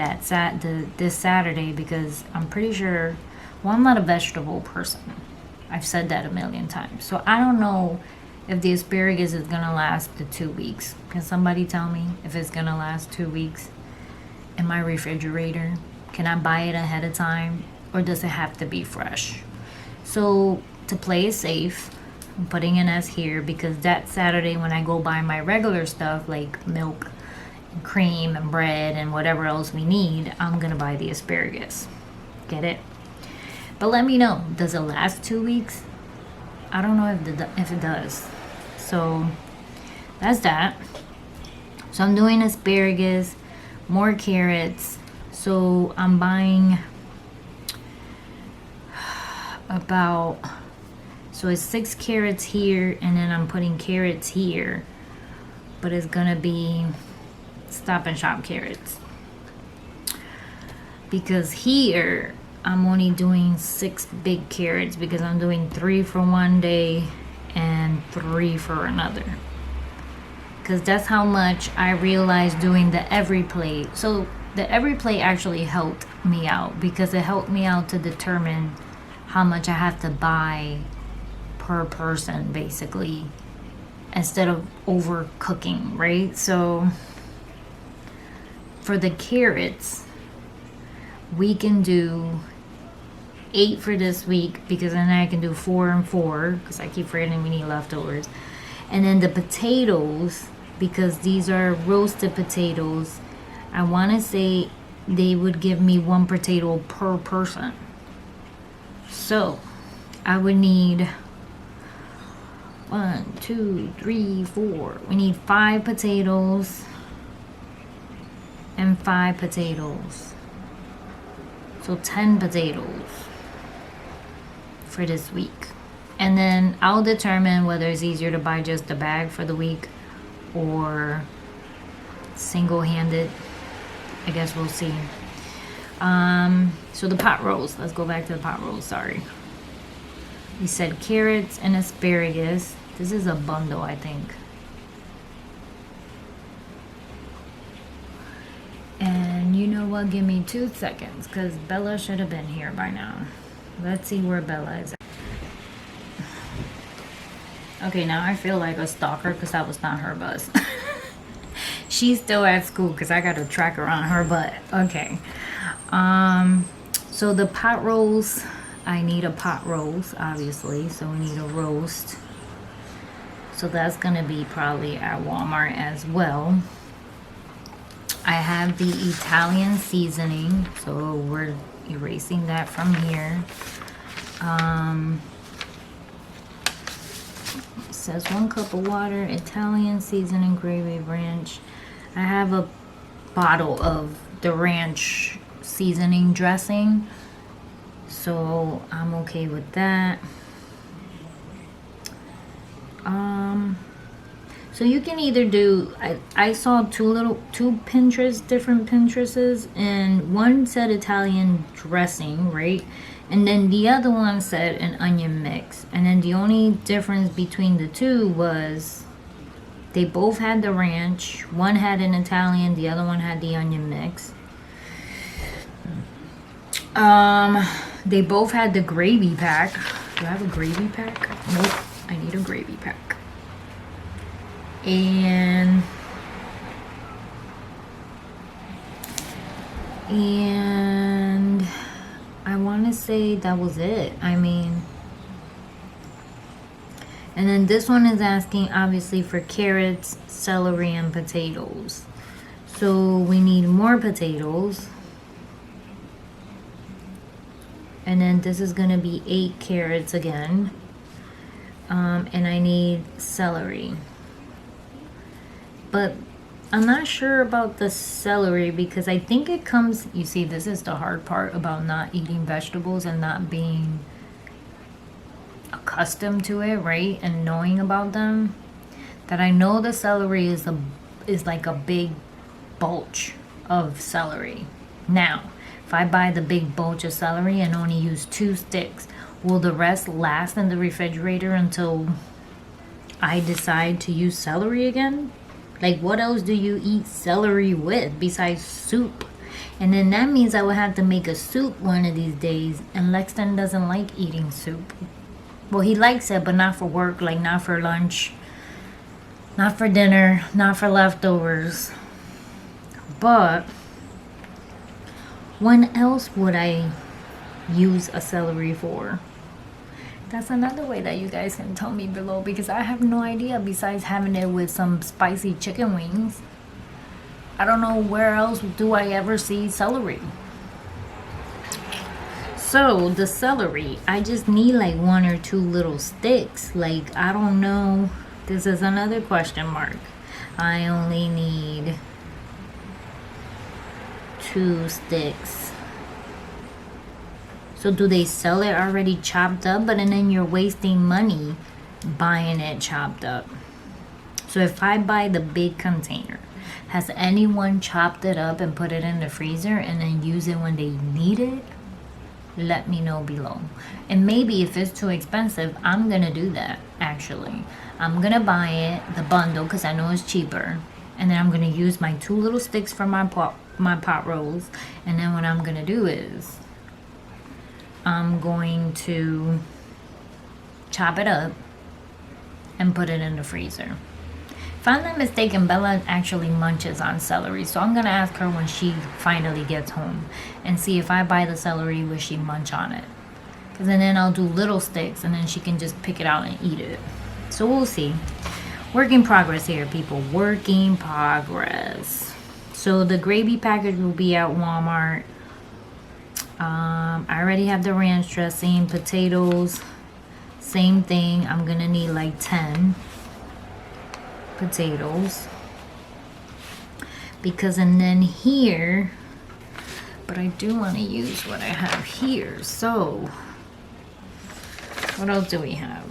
S1: this Saturday, because I'm pretty sure, well, I'm not a vegetable person. I've said that a million times. So I don't know if the asparagus is gonna last the 2 weeks. Can somebody tell me if it's gonna last 2 weeks? in my refrigerator? Can I buy it ahead of time, or does it have to be fresh? So to play it safe, I'm putting an S here because that Saturday when I go buy my regular stuff like milk and cream and bread and whatever else we need, I'm gonna buy the asparagus. Get it? But let me know, does it last 2 weeks? I don't know if it does. So that's that. So I'm doing asparagus, more carrots. So I'm buying about, so it's 6 carrots here, and then I'm putting carrots here, but it's gonna be Stop and Shop carrots, because here I'm only doing 6 big carrots because I'm doing 3 for one day and 3 for another, because that's how much I realized doing the every plate. So the every plate actually helped me out because it helped me out to determine how much I have to buy per person, basically, instead of overcooking, right? So for the carrots, we can do 8 for this week, because then I can do 4 and 4 because I keep forgetting we need leftovers. And then the potatoes, because these are roasted potatoes, I want to say they would give me 1 potato per person. So I would need 1, 2, 3, 4. We need 5 potatoes and 5 potatoes. So 10 potatoes for this week. And then I'll determine whether it's easier to buy just a bag for the week or single-handed. I guess we'll see. So the pot roast. Let's go back to the pot roast. Sorry. We said carrots and asparagus. This is a bundle, I think. And you know what? Give me 2 seconds, because Bella should have been here by now. Let's see where Bella is. Okay, now I feel like a stalker because that was not her bus. She's still at school because I got to track her on her butt. Okay. So the pot roast, I need a pot roast, obviously. So we need a roast. So that's going to be probably at Walmart as well. I have the Italian seasoning. So we're erasing that from here. It says 1 cup of water, Italian seasoning, gravy, ranch. I have a bottle of the ranch seasoning dressing, so I'm okay with that. So you can either do, I saw two different Pinterests, and one said Italian dressing, right? And then the other one said an onion mix. And then the only difference between the two was they both had the ranch. One had an Italian, the other one had the onion mix. They both had the gravy pack. Do I have a gravy pack? Nope, I need a gravy pack. And I want to say that was it. I mean, and then this one is asking obviously for carrots, celery, and potatoes. So we need more potatoes. And then this is going to be 8 carrots again. And I need celery. But I'm not sure about the celery because I think it comes, you see, this is the hard part about not eating vegetables and not being accustomed to it, right? And knowing about them. That I know the celery is like a big bulge of celery. Now, if I buy the big bulge of celery and only use 2 sticks, will the rest last in the refrigerator until I decide to use celery again? Like, what else do you eat celery with besides soup? And then that means I will have to make a soup one of these days. And Lexton doesn't like eating soup. Well, he likes it, but not for work, like not for lunch, not for dinner, not for leftovers. But When else would I use a celery for? That's another way that you guys can tell me below, because I have no idea besides having it with some spicy chicken wings. I don't know where else do I ever see celery. So the celery, I just need like 1 or 2 little sticks. Like, I don't know. This is another question mark. I only need 2 sticks. So do they sell it already chopped up? But and then you're wasting money buying it chopped up. So if I buy the big container, has anyone chopped it up and put it in the freezer and then use it when they need it? Let me know below. And maybe if it's too expensive, I'm gonna do that. Actually, I'm gonna buy it, the bundle, because I know it's cheaper, and then I'm gonna use my 2 little sticks for my pot rolls. And then what I'm gonna do is I'm going to chop it up and put it in the freezer. If I'm not mistaken, Bella actually munches on celery, so I'm gonna ask her when she finally gets home and see if I buy the celery, will she munch on it? Because then I'll do little sticks and then she can just pick it out and eat it. So we'll see. Work in progress here, people. Work in progress. So the gravy package will be at Walmart. I already have the ranch dressing, potatoes, same thing. I'm gonna need like 10 potatoes, because and then here, but I do want to use what I have here. So what else do we have?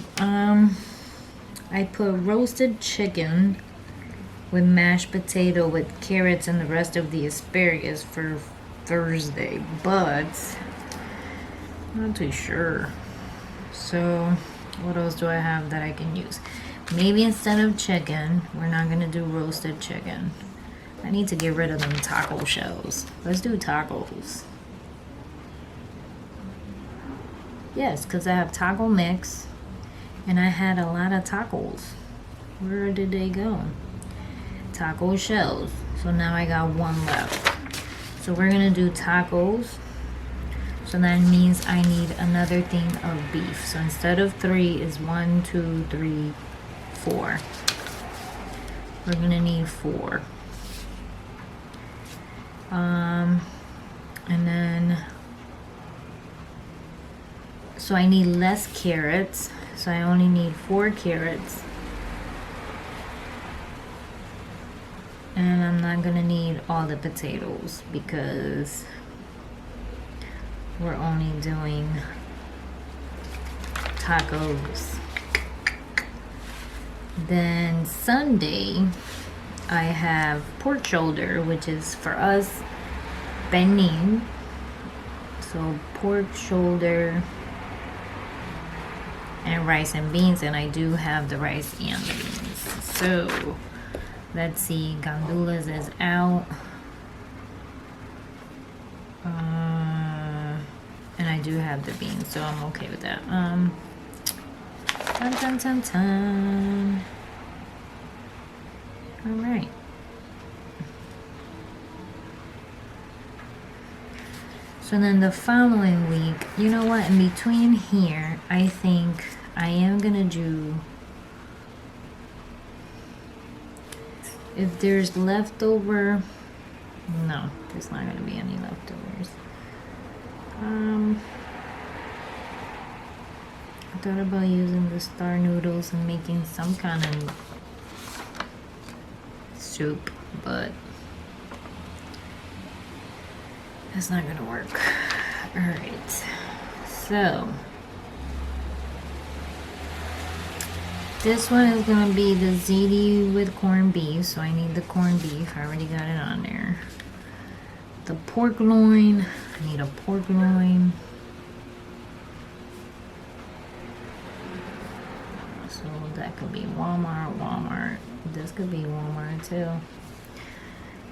S1: I put roasted chicken with mashed potato with carrots and the rest of the asparagus for Thursday, but I'm not too sure. So what else do I have that I can use? Maybe instead of chicken, we're not gonna do roasted chicken. I need to get rid of them taco shells. Let's do tacos. Yes, because I have taco mix and I had a lot of tacos. Where did they go? Taco shells. So now I got 1 left. So we're gonna do tacos. So that means I need another thing of beef. So instead of 3 is 1, 2, 3, 4. We're gonna need 4. And then, so I need less carrots. So I only need 4 carrots. And I'm not gonna need all the potatoes because we're only doing tacos. Then Sunday, I have pork shoulder, which is for us benin. So pork shoulder and rice and beans, and I do have the rice and the beans. So let's see, gandulas is out. And I do have the beans, so I'm okay with that. All right. So then the following week, you know what? In between here, I think I am gonna do, if there's leftover, no, there's not gonna be any leftovers. I thought about using the star noodles and making some kind of soup, but that's not gonna work. All right, so this one is gonna be the ziti with corned beef, so I need the corned beef. I already got it on there. The pork loin, I need a pork loin. So that could be Walmart. This could be Walmart too.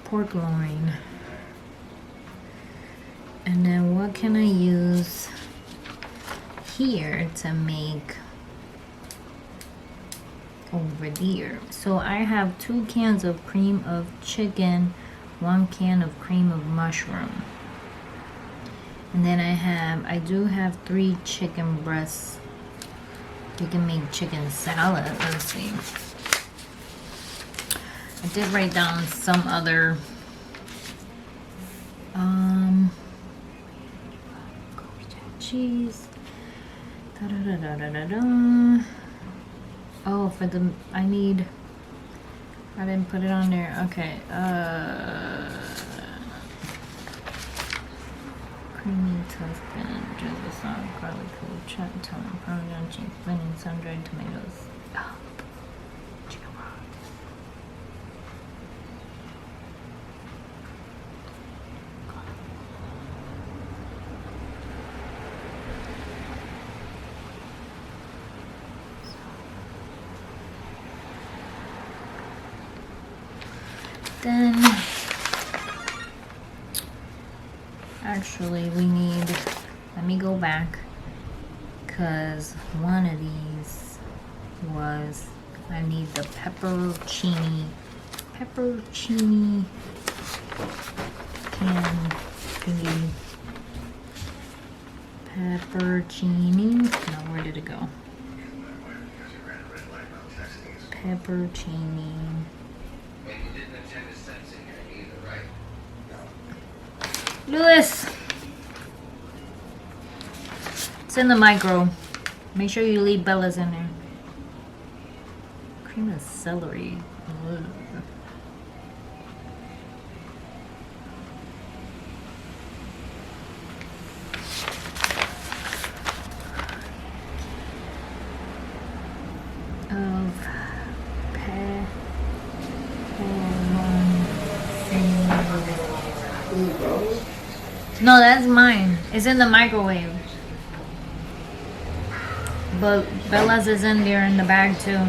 S1: Pork loin. And then what can I use here to make over there? So I have 2 cans of cream of chicken, 1 can of cream of mushroom. And then I do have 3 chicken breasts. We can make chicken salad. Let's see. I did write down some other cheese. Da, da, da, da, da, da, da. Oh, for the I didn't put it on there. Okay. Creamy toasted drizzle sauce, garlic clove, chopped thyme, parmesan cheese, onions, sun-dried tomatoes. Oh, chicken broth. Then, actually, we need, let me go back, because one of these was, I need the peppercini can thingy. Peppercini, no, where did it go? Peppercini. Lewis, it's in the micro. Make sure you leave Bela's in there. Cream of celery. Ugh. Of no, that's mine. It's in the microwave. But Bella's is in there in the bag too.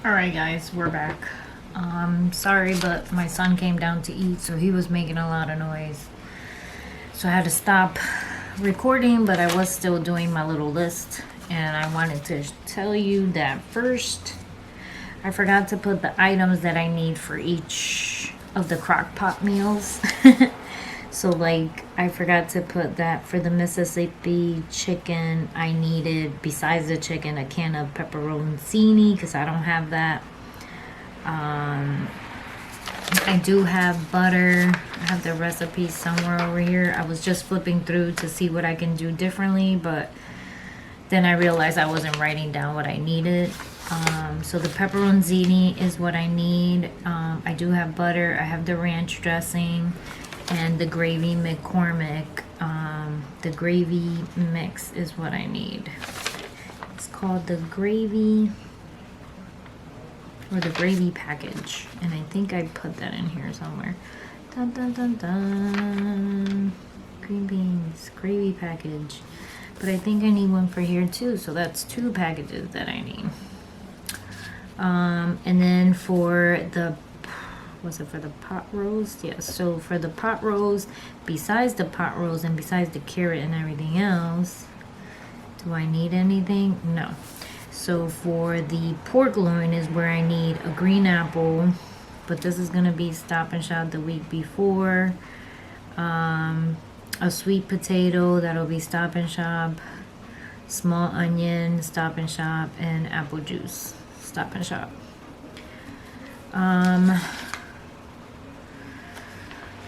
S1: Alright guys, we're back. Sorry, but my son came down to eat, so he was making a lot of noise. So I had to stop recording, but I was still doing my little list. And I wanted to tell you that first, I forgot to put the items that I need for each of the crock pot meals. So like, I forgot to put that for the Mississippi chicken. I needed, besides the chicken, a can of pepperoncini, because I don't have that. I do have butter. I have the recipe somewhere over here. I was just flipping through to see what I can do differently, but then I realized I wasn't writing down what I needed. So the pepperoncini is what I need. I do have butter. I have the ranch dressing and the gravy McCormick. The gravy mix is what I need. It's called the gravy, or the gravy package, and I think I put that in here somewhere. Dun dun dun dun. Green beans, gravy package. But I think I need one for here too, so that's 2 packages that I need. And then for the, was it for the pot roast? Yes, so for the pot roast, besides the pot roast and besides the carrot and everything else, do I need anything? No. So for the pork loin is where I need a green apple, but this is gonna be Stop and Shop the week before. A sweet potato, that'll be Stop and Shop. Small onion, Stop and Shop, and apple juice, Stop and Shop.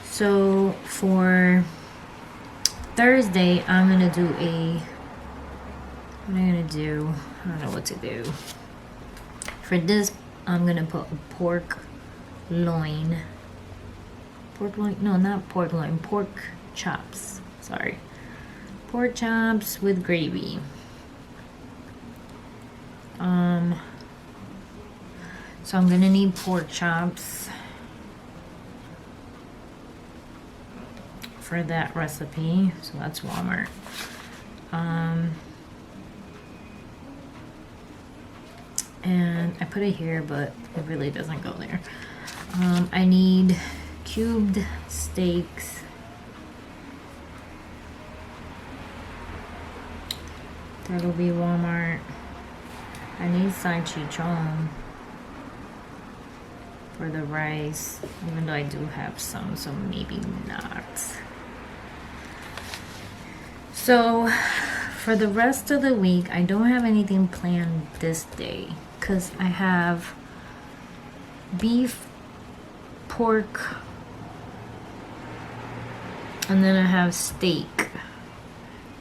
S1: So for Thursday, I'm gonna do a, what am I gonna do? I don't know what to do. For this, I'm gonna put a pork loin. Pork loin? No, not pork loin. Pork chops. Sorry. Pork chops with gravy. So I'm gonna need pork chops for that recipe. So that's Walmart. And I put it here, but it really doesn't go there. I need cubed steaks. That'll be Walmart. I need salchichon for the rice, even though I do have some, so maybe not. So for the rest of the week, I don't have anything planned this day because I have beef, pork, and then I have steak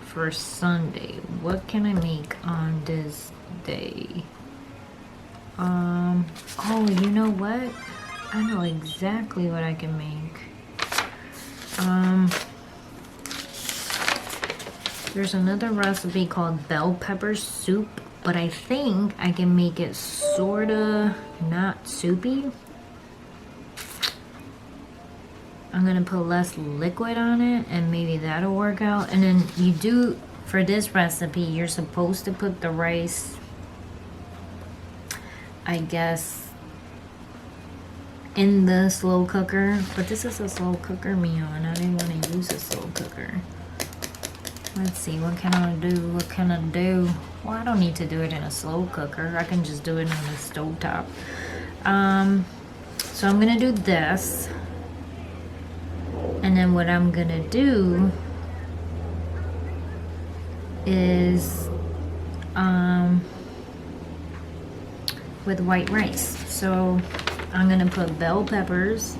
S1: for Sunday. What can I make on this day? Oh, you know what? I know exactly what I can make. There's another recipe called bell pepper soup, but I think I can make it sorta not soupy. I'm gonna put less liquid on it and maybe that'll work out. And then you do, for this recipe, you're supposed to put the rice, I guess, in the slow cooker. But this is a slow cooker meal and I didn't want to use a slow cooker. Let's see, what can I do? What can I do? Well, I don't need to do it in a slow cooker. I can just do it on a stove top. So I'm gonna do this. And then what I'm gonna do is with white rice. So I'm gonna put bell peppers,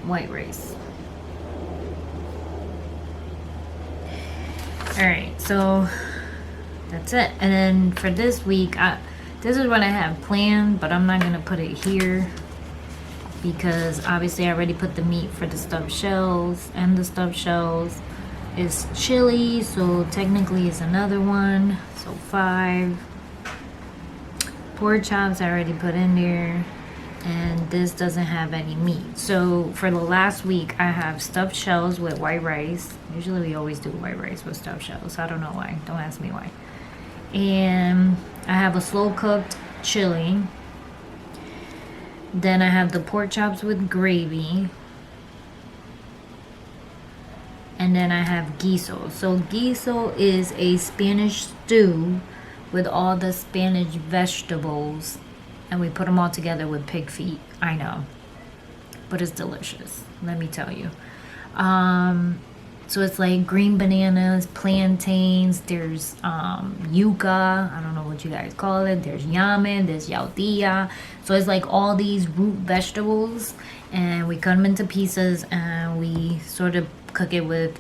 S1: white rice. Alright, so that's it. And then for this week, this is what I have planned, but I'm not gonna put it here because obviously I already put the meat for the stuffed shells, and the stuffed shells is chili, so technically it's another one, so 5. Pork chops I already put in there, and this doesn't have any meat. So for the last week I have stuffed shells with white rice. Usually we always do white rice with stuffed shells. I don't know why, don't ask me why. And I have a slow cooked chili. Then I have the pork chops with gravy. And then I have guiso. So guiso is a Spanish stew with all the Spanish vegetables. And we put them all together with pig feet. I know. But it's delicious. Let me tell you. So it's like green bananas, plantains, there's yuca, I don't know what you guys call it, there's yamen, there's yautilla. So it's like all these root vegetables, and we cut them into pieces and we sort of cook it with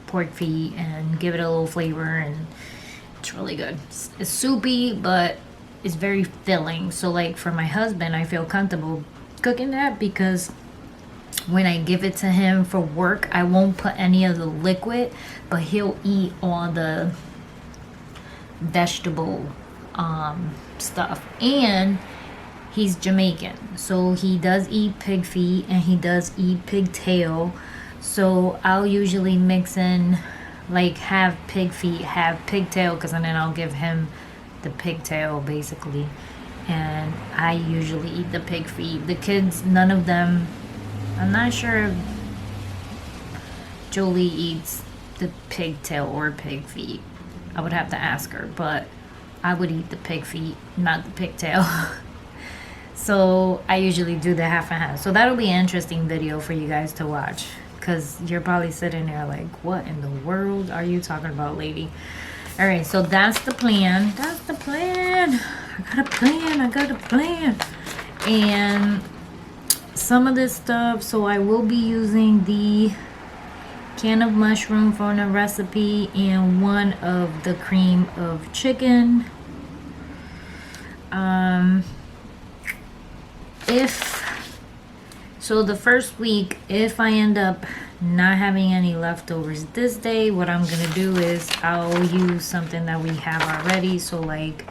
S1: pork feet and give it a little flavor, and it's really good. It's soupy, but it's very filling. So like for my husband, I feel comfortable cooking that because when I give it to him for work, I won't put any of the liquid, but he'll eat all the vegetable stuff. And he's Jamaican, so he does eat pig feet and he does eat pigtail. So I'll usually mix in like half pig feet, half pigtail, because then I'll give him the pigtail basically, and I usually eat the pig feet. The kids, none of them, I'm not sure if Joley eats the pigtail or pig feet. I would have to ask her, but I would eat the pig feet, not the pigtail. So I usually do the half and half. So that'll be an interesting video for you guys to watch, because you're probably sitting there like, what in the world are you talking about, lady? All right, so that's the plan. That's the plan. I got a plan. And some of this stuff, so I will be using the can of mushroom from the recipe and one of the cream of chicken. So the first week, if I end up not having any leftovers this day, what I'm gonna do is I'll use something that we have already. So like,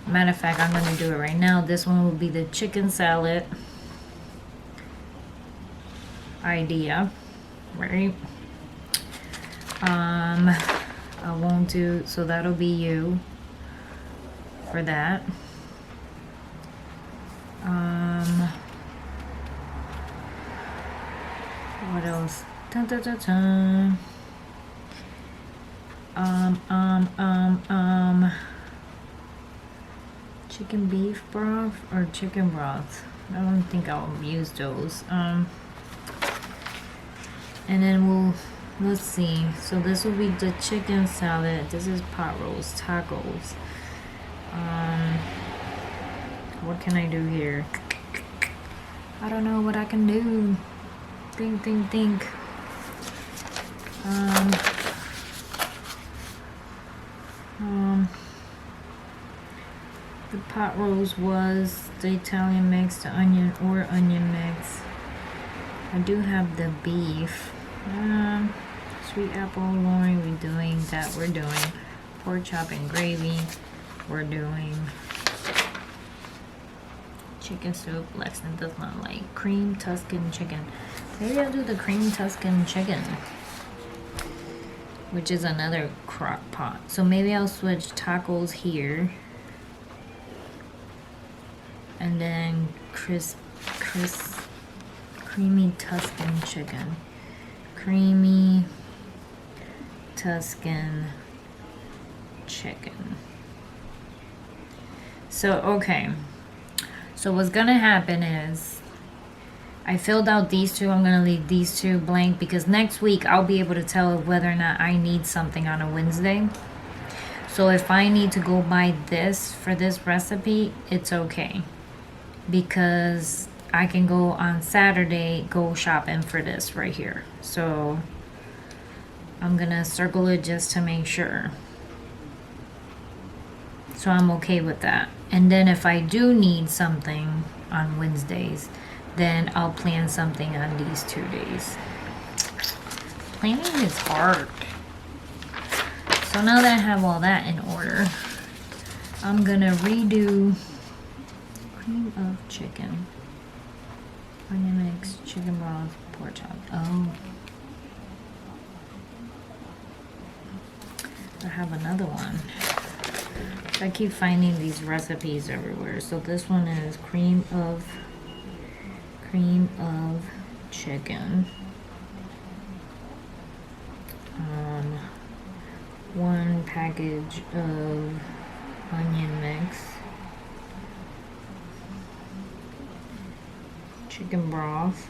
S1: matter of fact, I'm gonna do it right now. This one will be the chicken salad idea, right? I won't do, so that'll be you for that. What else? Dun, dun, dun, dun. Chicken beef broth or chicken broth. I don't think I'll use those. And then let's see. So this will be the chicken salad. This is pot roast, tacos. What can I do here? I don't know what I can do. Think. The pot roast was the Italian mix, the onion mix. I do have the beef. Sweet apple loin, we're doing that. We're doing pork chop and gravy. We're doing chicken soup. Lexington does not like cream Tuscan chicken. Maybe I'll do the cream Tuscan chicken, which is another crock pot. So maybe I'll switch tacos here. And then creamy Tuscan chicken. Creamy Tuscan chicken. So, okay. So what's gonna happen is I filled out these two. I'm gonna leave these two blank because next week I'll be able to tell whether or not I need something on a Wednesday. So if I need to go buy this for this recipe, it's okay. Because I can go on Saturday, go shopping for this right here. So I'm gonna circle it just to make sure. So I'm okay with that. And then if I do need something on Wednesdays, then I'll plan something on these 2 days. Planning is hard. So now that I have all that in order, I'm gonna redo cream of chicken, onion mix, chicken broth, pork chop. Oh, I have another one. I keep finding these recipes everywhere. So this one is cream of chicken. 1 package of onion mix, chicken broth,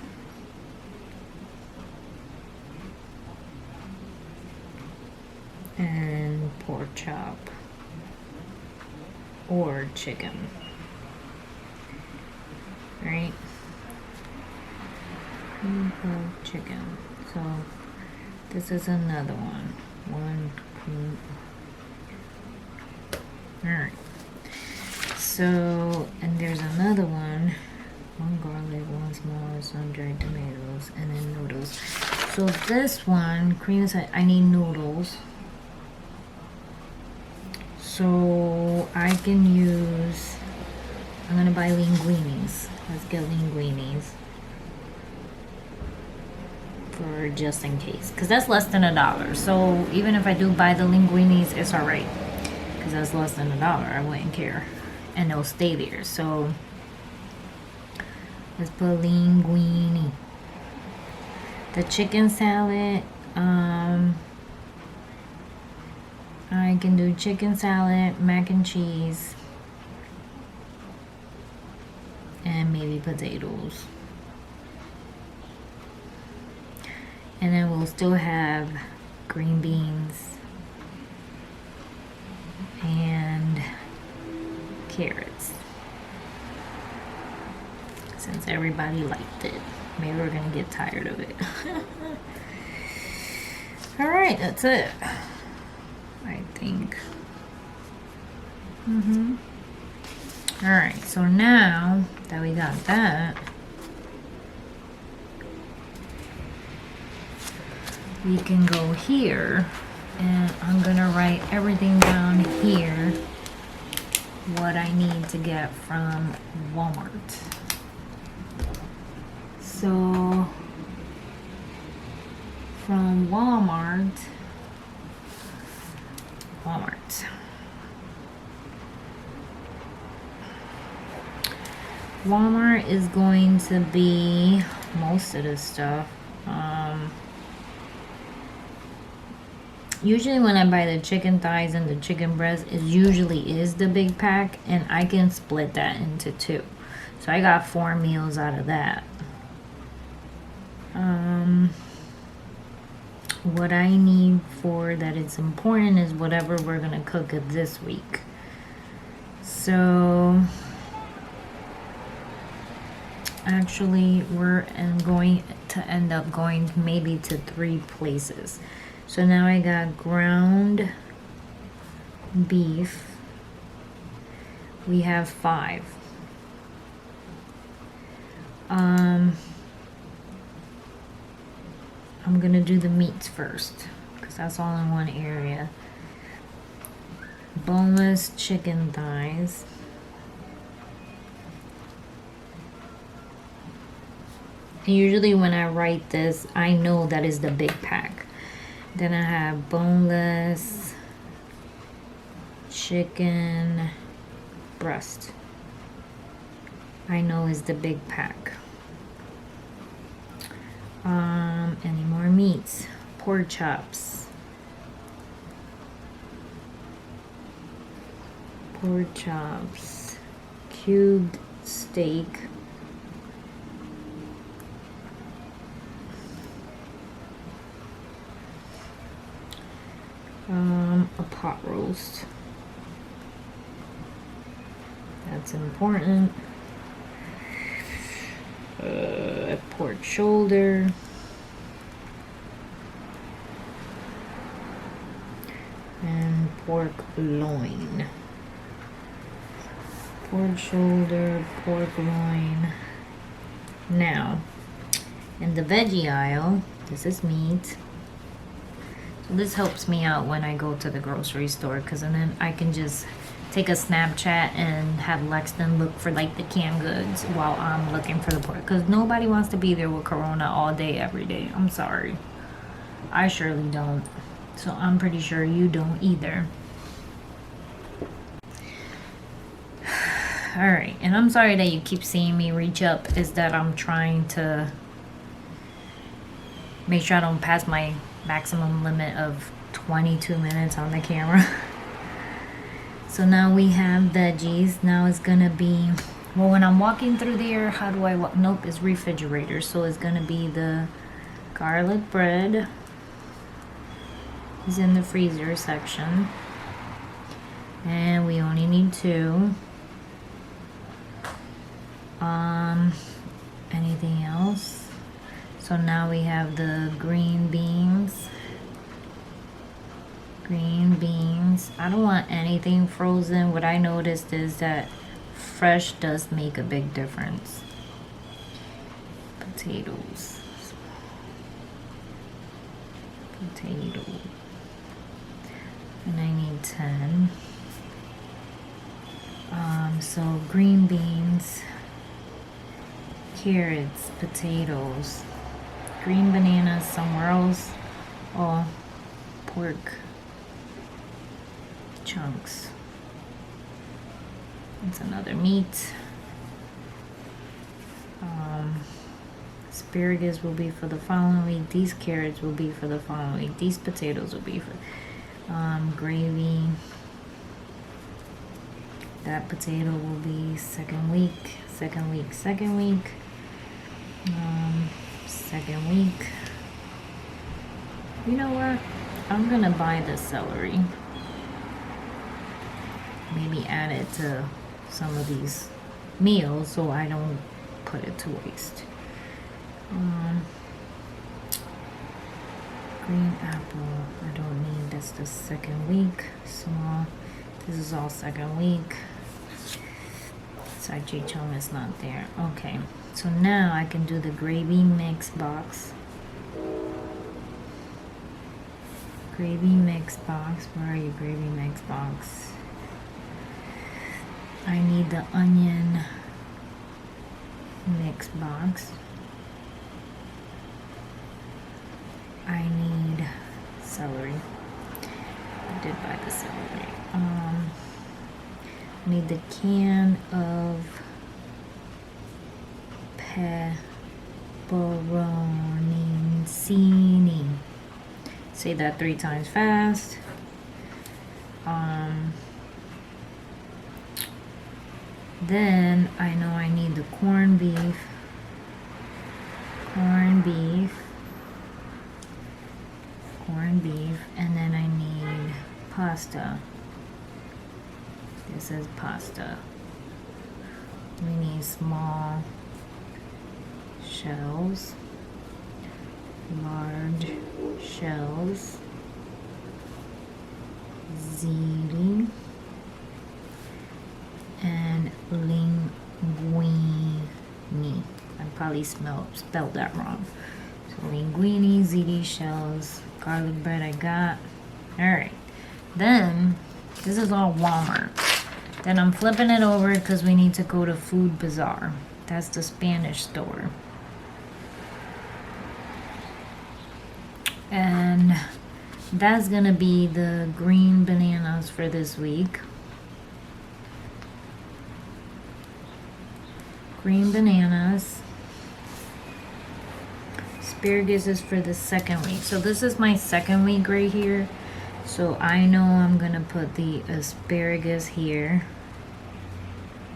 S1: and pork chop or chicken. Right? Cream of chicken. So this is another one. 1 cream. Alright. So, and there's another one. 1 garlic, 1 small sun-dried tomatoes, and then noodles. So this one, cream is, I need noodles. So I can use, I'm gonna buy linguinis. Let's get linguinis. For just in case. Because that's less than $1. So even if I do buy the linguinis, it's alright. Because that's less than $1. I wouldn't care. And they'll stay there. So let's put linguine. The chicken salad, I can do chicken salad, mac and cheese, and maybe potatoes. And then we'll still have green beans and carrots. Since everybody liked it. Maybe we're gonna get tired of it. Alright, that's it. I think. Alright, so now that we got that, we can go here, and I'm gonna write everything down here what I need to get from Walmart. So from Walmart is going to be most of this stuff. Usually when I buy the chicken thighs and the chicken breast, it usually is the big pack, and I can split that into 2. So I got 4 meals out of that. What I need for that it's important is whatever we're gonna cook it this week. So actually we're going to end up going maybe to 3 places. So now I got ground beef. We have 5. I'm gonna do the meats first because that's all in one area. Boneless chicken thighs. Usually when I write this, I know that is the big pack. Then I have boneless chicken breast. I know is the big pack. Any more meats? Pork chops. Pork chops. Cubed steak. A pot roast. That's important. Pork shoulder. And pork loin. Pork shoulder, pork loin. Now, in the veggie aisle, this is meat. So this helps me out when I go to the grocery store, because then I can just take a Snapchat and have Lexton look for like the canned goods while I'm looking for the pork, because nobody wants to be there with Corona all day every day. I'm sorry, I surely don't. So I'm pretty sure you don't either. Alright, and I'm sorry that you keep seeing me reach up. Is that I'm trying to make sure I don't pass my maximum limit of 22 minutes on the camera. So now we have veggies. Now it's gonna be, well, when I'm walking through there, how do I walk? Nope, it's refrigerator. So it's gonna be the garlic bread. It's in the freezer section. And we only need 2. Anything else? So now we have the green beans. Green beans. I don't want anything frozen. What I noticed is that fresh does make a big difference. Potatoes. Potato. And I need 10. So green beans, carrots, potatoes, green bananas somewhere else. Oh, pork chunks. It's another meat. Asparagus will be for the following week. These carrots will be for the following week. These potatoes will be for gravy. That potato will be second week. Second week. Second week. You know what? I'm gonna buy the celery. Maybe add it to some of these meals so I don't put it to waste. Green apple, I don't need. That's the second week. Small. This is all second week. Side chum is not there. Okay, so now I can do the gravy mix box. Gravy mix box. Where are you, gravy mix box? I need the onion mix box. I need celery. I did buy the celery. I need the can of pepperoncini. Say that 3 times fast. Then I know I need the corned beef, and then I need pasta. This is pasta. We need small shells, large shells, ziti, and linguine. I probably spelled that wrong. So linguine, ziti, shells, garlic bread I got. Alright. Then, this is all Walmart. Then I'm flipping it over because we need to go to Food Bazaar. That's the Spanish store. And that's gonna be the green bananas for this week. Green bananas. Asparagus is for the second week. So this is my second week right here. So I know I'm gonna put the asparagus here.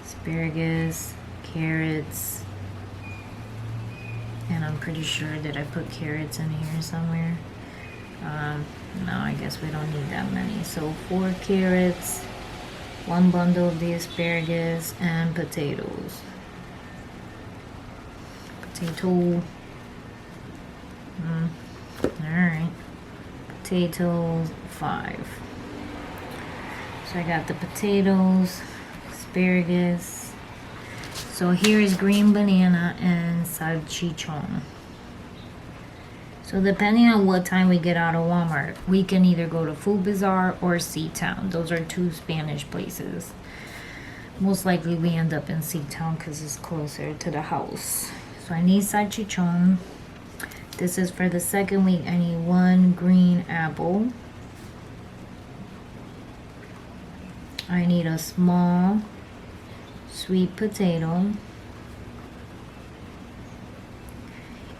S1: Asparagus, carrots, and I'm pretty sure that I put carrots in here somewhere. No, I guess we don't need that many. So 4 carrots, 1 bundle of the asparagus, and potatoes. Potato. Alright. Potatoes, 5. So I got the potatoes, asparagus. So here is green banana and salchichon. So depending on what time we get out of Walmart, we can either go to Food Bazaar or Seatown. Those are 2 Spanish places. Most likely we end up in Seatown because it's closer to the house. So I need salchichon. This is for the second week. I need 1 green apple. I need a small sweet potato.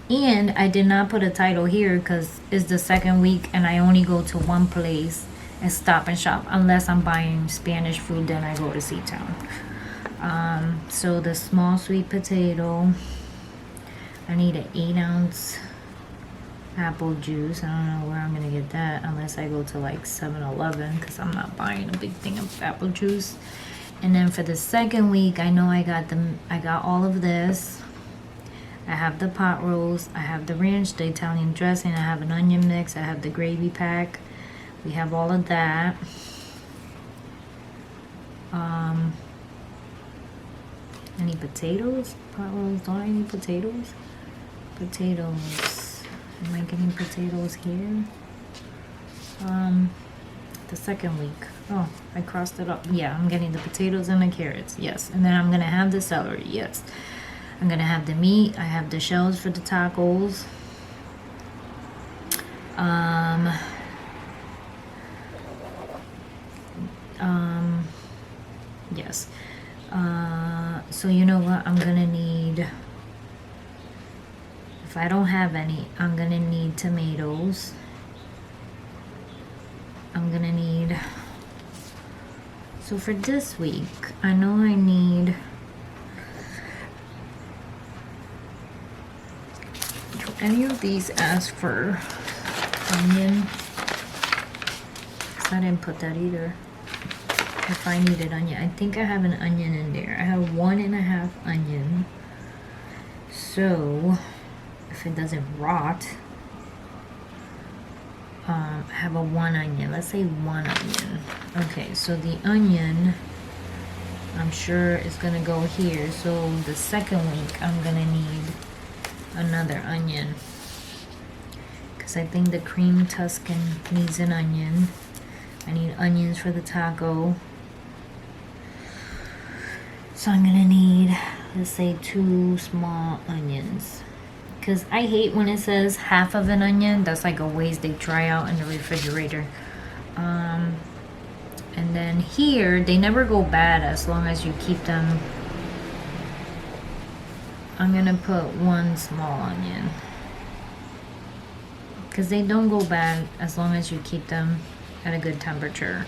S1: And I did not put a title here because it's the second week and I only go to one place and Stop and Shop. Unless I'm buying Spanish food, then I go to Seatown. So the small sweet potato. I need an 8-ounce apple juice. I don't know where I'm gonna get that unless I go to like 7-Eleven because I'm not buying a big thing of apple juice. And then for the second week, I know I got all of this. I have the pot roast, I have the ranch, the Italian dressing, I have an onion mix, I have the gravy pack. We have all of that. Any potatoes? Pot roast, don't I need potatoes? Potatoes. Am I getting potatoes here? The second week. Oh, I crossed it up. Yeah, I'm getting the potatoes and the carrots. Yes. And then I'm gonna have the celery. Yes. I'm gonna have the meat. I have the shells for the tacos. Yes. So you know what? I'm gonna need, if I don't have any, I'm gonna need tomatoes. I'm gonna need, so for this week, I know I need, do any of these ask for onion? I didn't put that either. If I needed onion, I think I have an onion in there. I have 1.5 onion. So if it doesn't rot, I have a 1 onion. Let's say 1 onion. Okay, so the onion, I'm sure is gonna go here. So the second week, I'm gonna need another onion because I think the cream Tuscan needs an onion. I need onions for the taco. So I'm gonna need, let's say 2 small onions. Because I hate when it says half of an onion. That's like a waste they dry out in the refrigerator. And then here, they never go bad as long as you keep them. I'm gonna put 1 small onion. because they don't go bad as long as you keep them at a good temperature.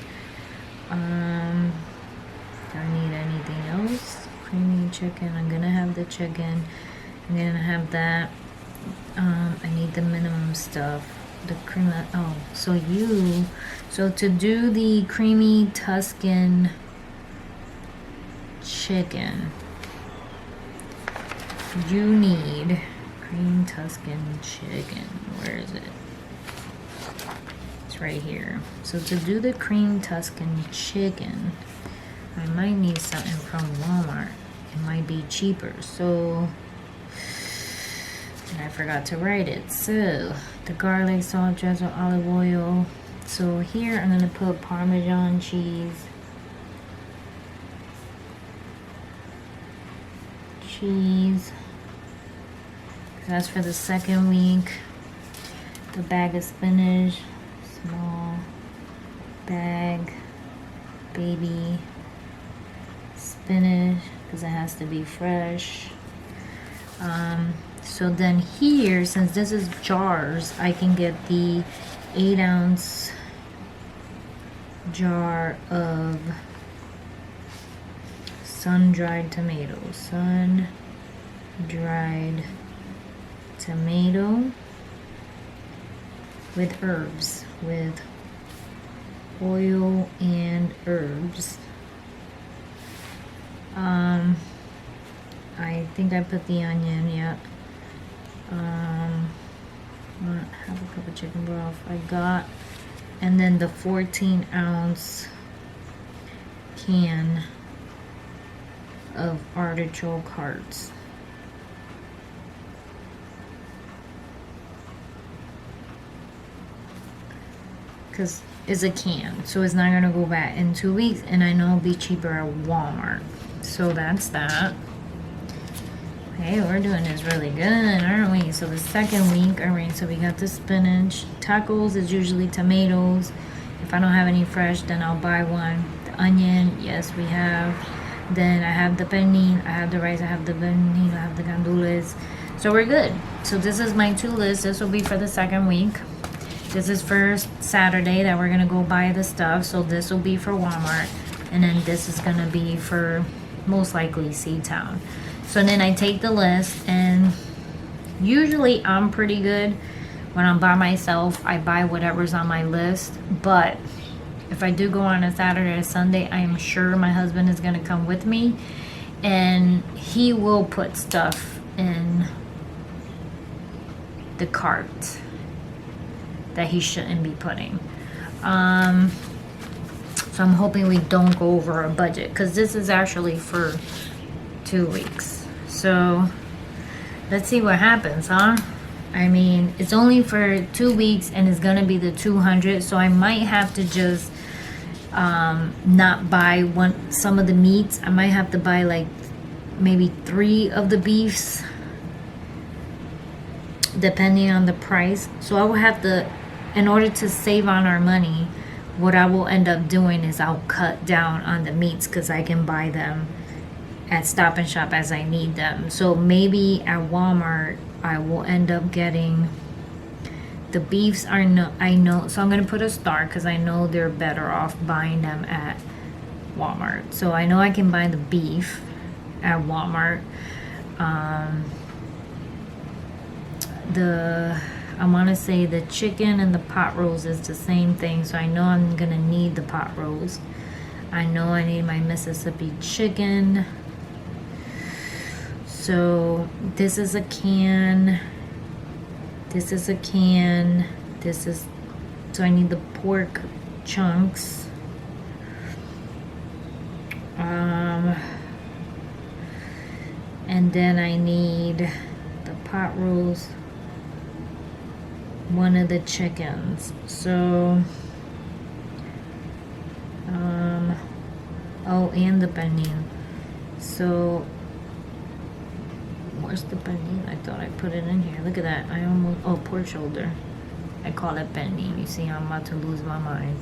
S1: Do I need anything else? Creamy chicken. I'm gonna have the chicken. I'm gonna have that. I need the minimum stuff. The cream. Oh, so to do the creamy Tuscan chicken, you need cream Tuscan chicken. Where is it? It's right here. So to do the cream Tuscan chicken, I might need something from Walmart. It might be cheaper. So, and I forgot to write it. So the garlic, salt, drizzle, olive oil. So here I'm gonna put Parmesan cheese. That's for the second week. The bag of spinach, small bag, baby spinach, because it has to be fresh. So then here, since this is jars, I can get the 8-ounce jar of sun-dried tomatoes. Sun-dried tomato with herbs, with oil and herbs. I think I put the onion, yeah. Have a cup of chicken broth I got, and then the 14-ounce can of artichoke hearts. Because it's a can, so it's not gonna go bad in 2 weeks, and I know it'll be cheaper at Walmart. So that's that. Hey, we're doing this really good, aren't we? So the second week, alright, so we got the spinach. Tacos is usually tomatoes. If I don't have any fresh, then I'll buy one. The onion, yes, we have. Then I have the pernil, I have the rice, I have the pernil, I have the gandules. So we're good. So this is my 2 list. This will be for the second week. This is for Saturday that we're gonna go buy the stuff. So this will be for Walmart. And then this is gonna be for most likely C-Town. So then I take the list, and usually I'm pretty good when I'm by myself. I buy whatever's on my list. But if I do go on a Saturday or Sunday, I am sure my husband is gonna come with me, and he will put stuff in the cart that he shouldn't be putting. So I'm hoping we don't go over our budget, because this is actually for 2 weeks. So let's see what happens, huh? I mean, it's only for 2 weeks, and it's gonna be the 200. So I might have to just not buy some of the meats. I might have to buy like maybe 3 of the beefs, depending on the price. So I will have to, in order to save on our money, what I will end up doing is I'll cut down on the meats, because I can buy them at Stop and Shop as I need them. So maybe at Walmart I will end up getting the beefs. I know, so I'm gonna put a star, because I know they're better off buying them at Walmart. So I know I can buy the beef at Walmart. I want to say the chicken and the pot roast is the same thing, so I know I'm gonna need the pot roast. I know I need my Mississippi chicken. So this is a can. This is a can. So I need the pork chunks. And then I need the pot roast, one of the chickens. So oh, and the pernil. So where's the pernil? I thought I put it in here. Look at that. Oh, pork shoulder. I call it pernil. You see, I'm about to lose my mind.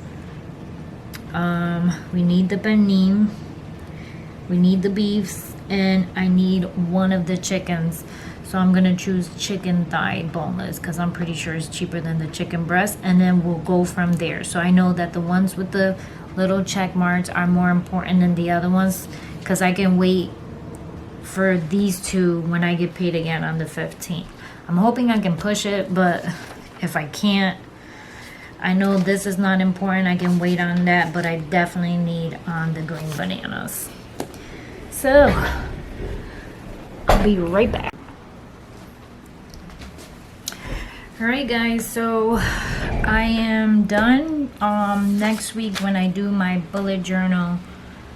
S1: We need the pernil. We need the beefs, and I need one of the chickens. So I'm gonna choose chicken thigh boneless because I'm pretty sure it's cheaper than the chicken breast, and then we'll go from there. So I know that the ones with the little check marks are more important than the other ones, because I can wait for these two when I get paid again on the 15th. I'm hoping I can push it, but if I can't, I know this is not important. I can wait on that, but I definitely need on the green bananas. So I'll be right back. Alright guys, so I am done. Next week when I do my bullet journal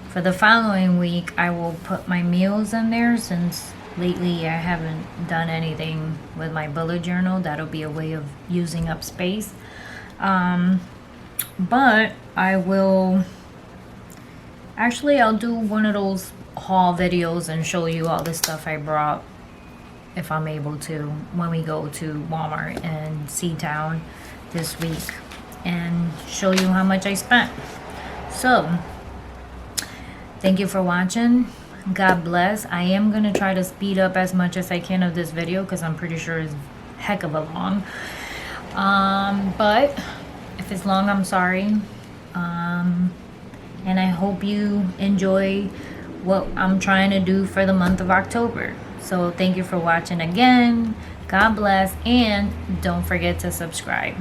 S1: for the following week, I will put my meals in there, since lately I haven't done anything with my bullet journal. That'll be a way of using up space. But I will actually, I'll do one of those haul videos and show you all the stuff I brought, if I'm able to, when we go to Walmart and Seatown this week, and show you how much I spent. So thank you for watching. God bless. I am gonna try to speed up as much as I can of this video, because I'm pretty sure it's heck of a long. But if it's long, I'm sorry. And I hope you enjoy what I'm trying to do for the month of October. So thank you for watching again. God bless, and don't forget to subscribe.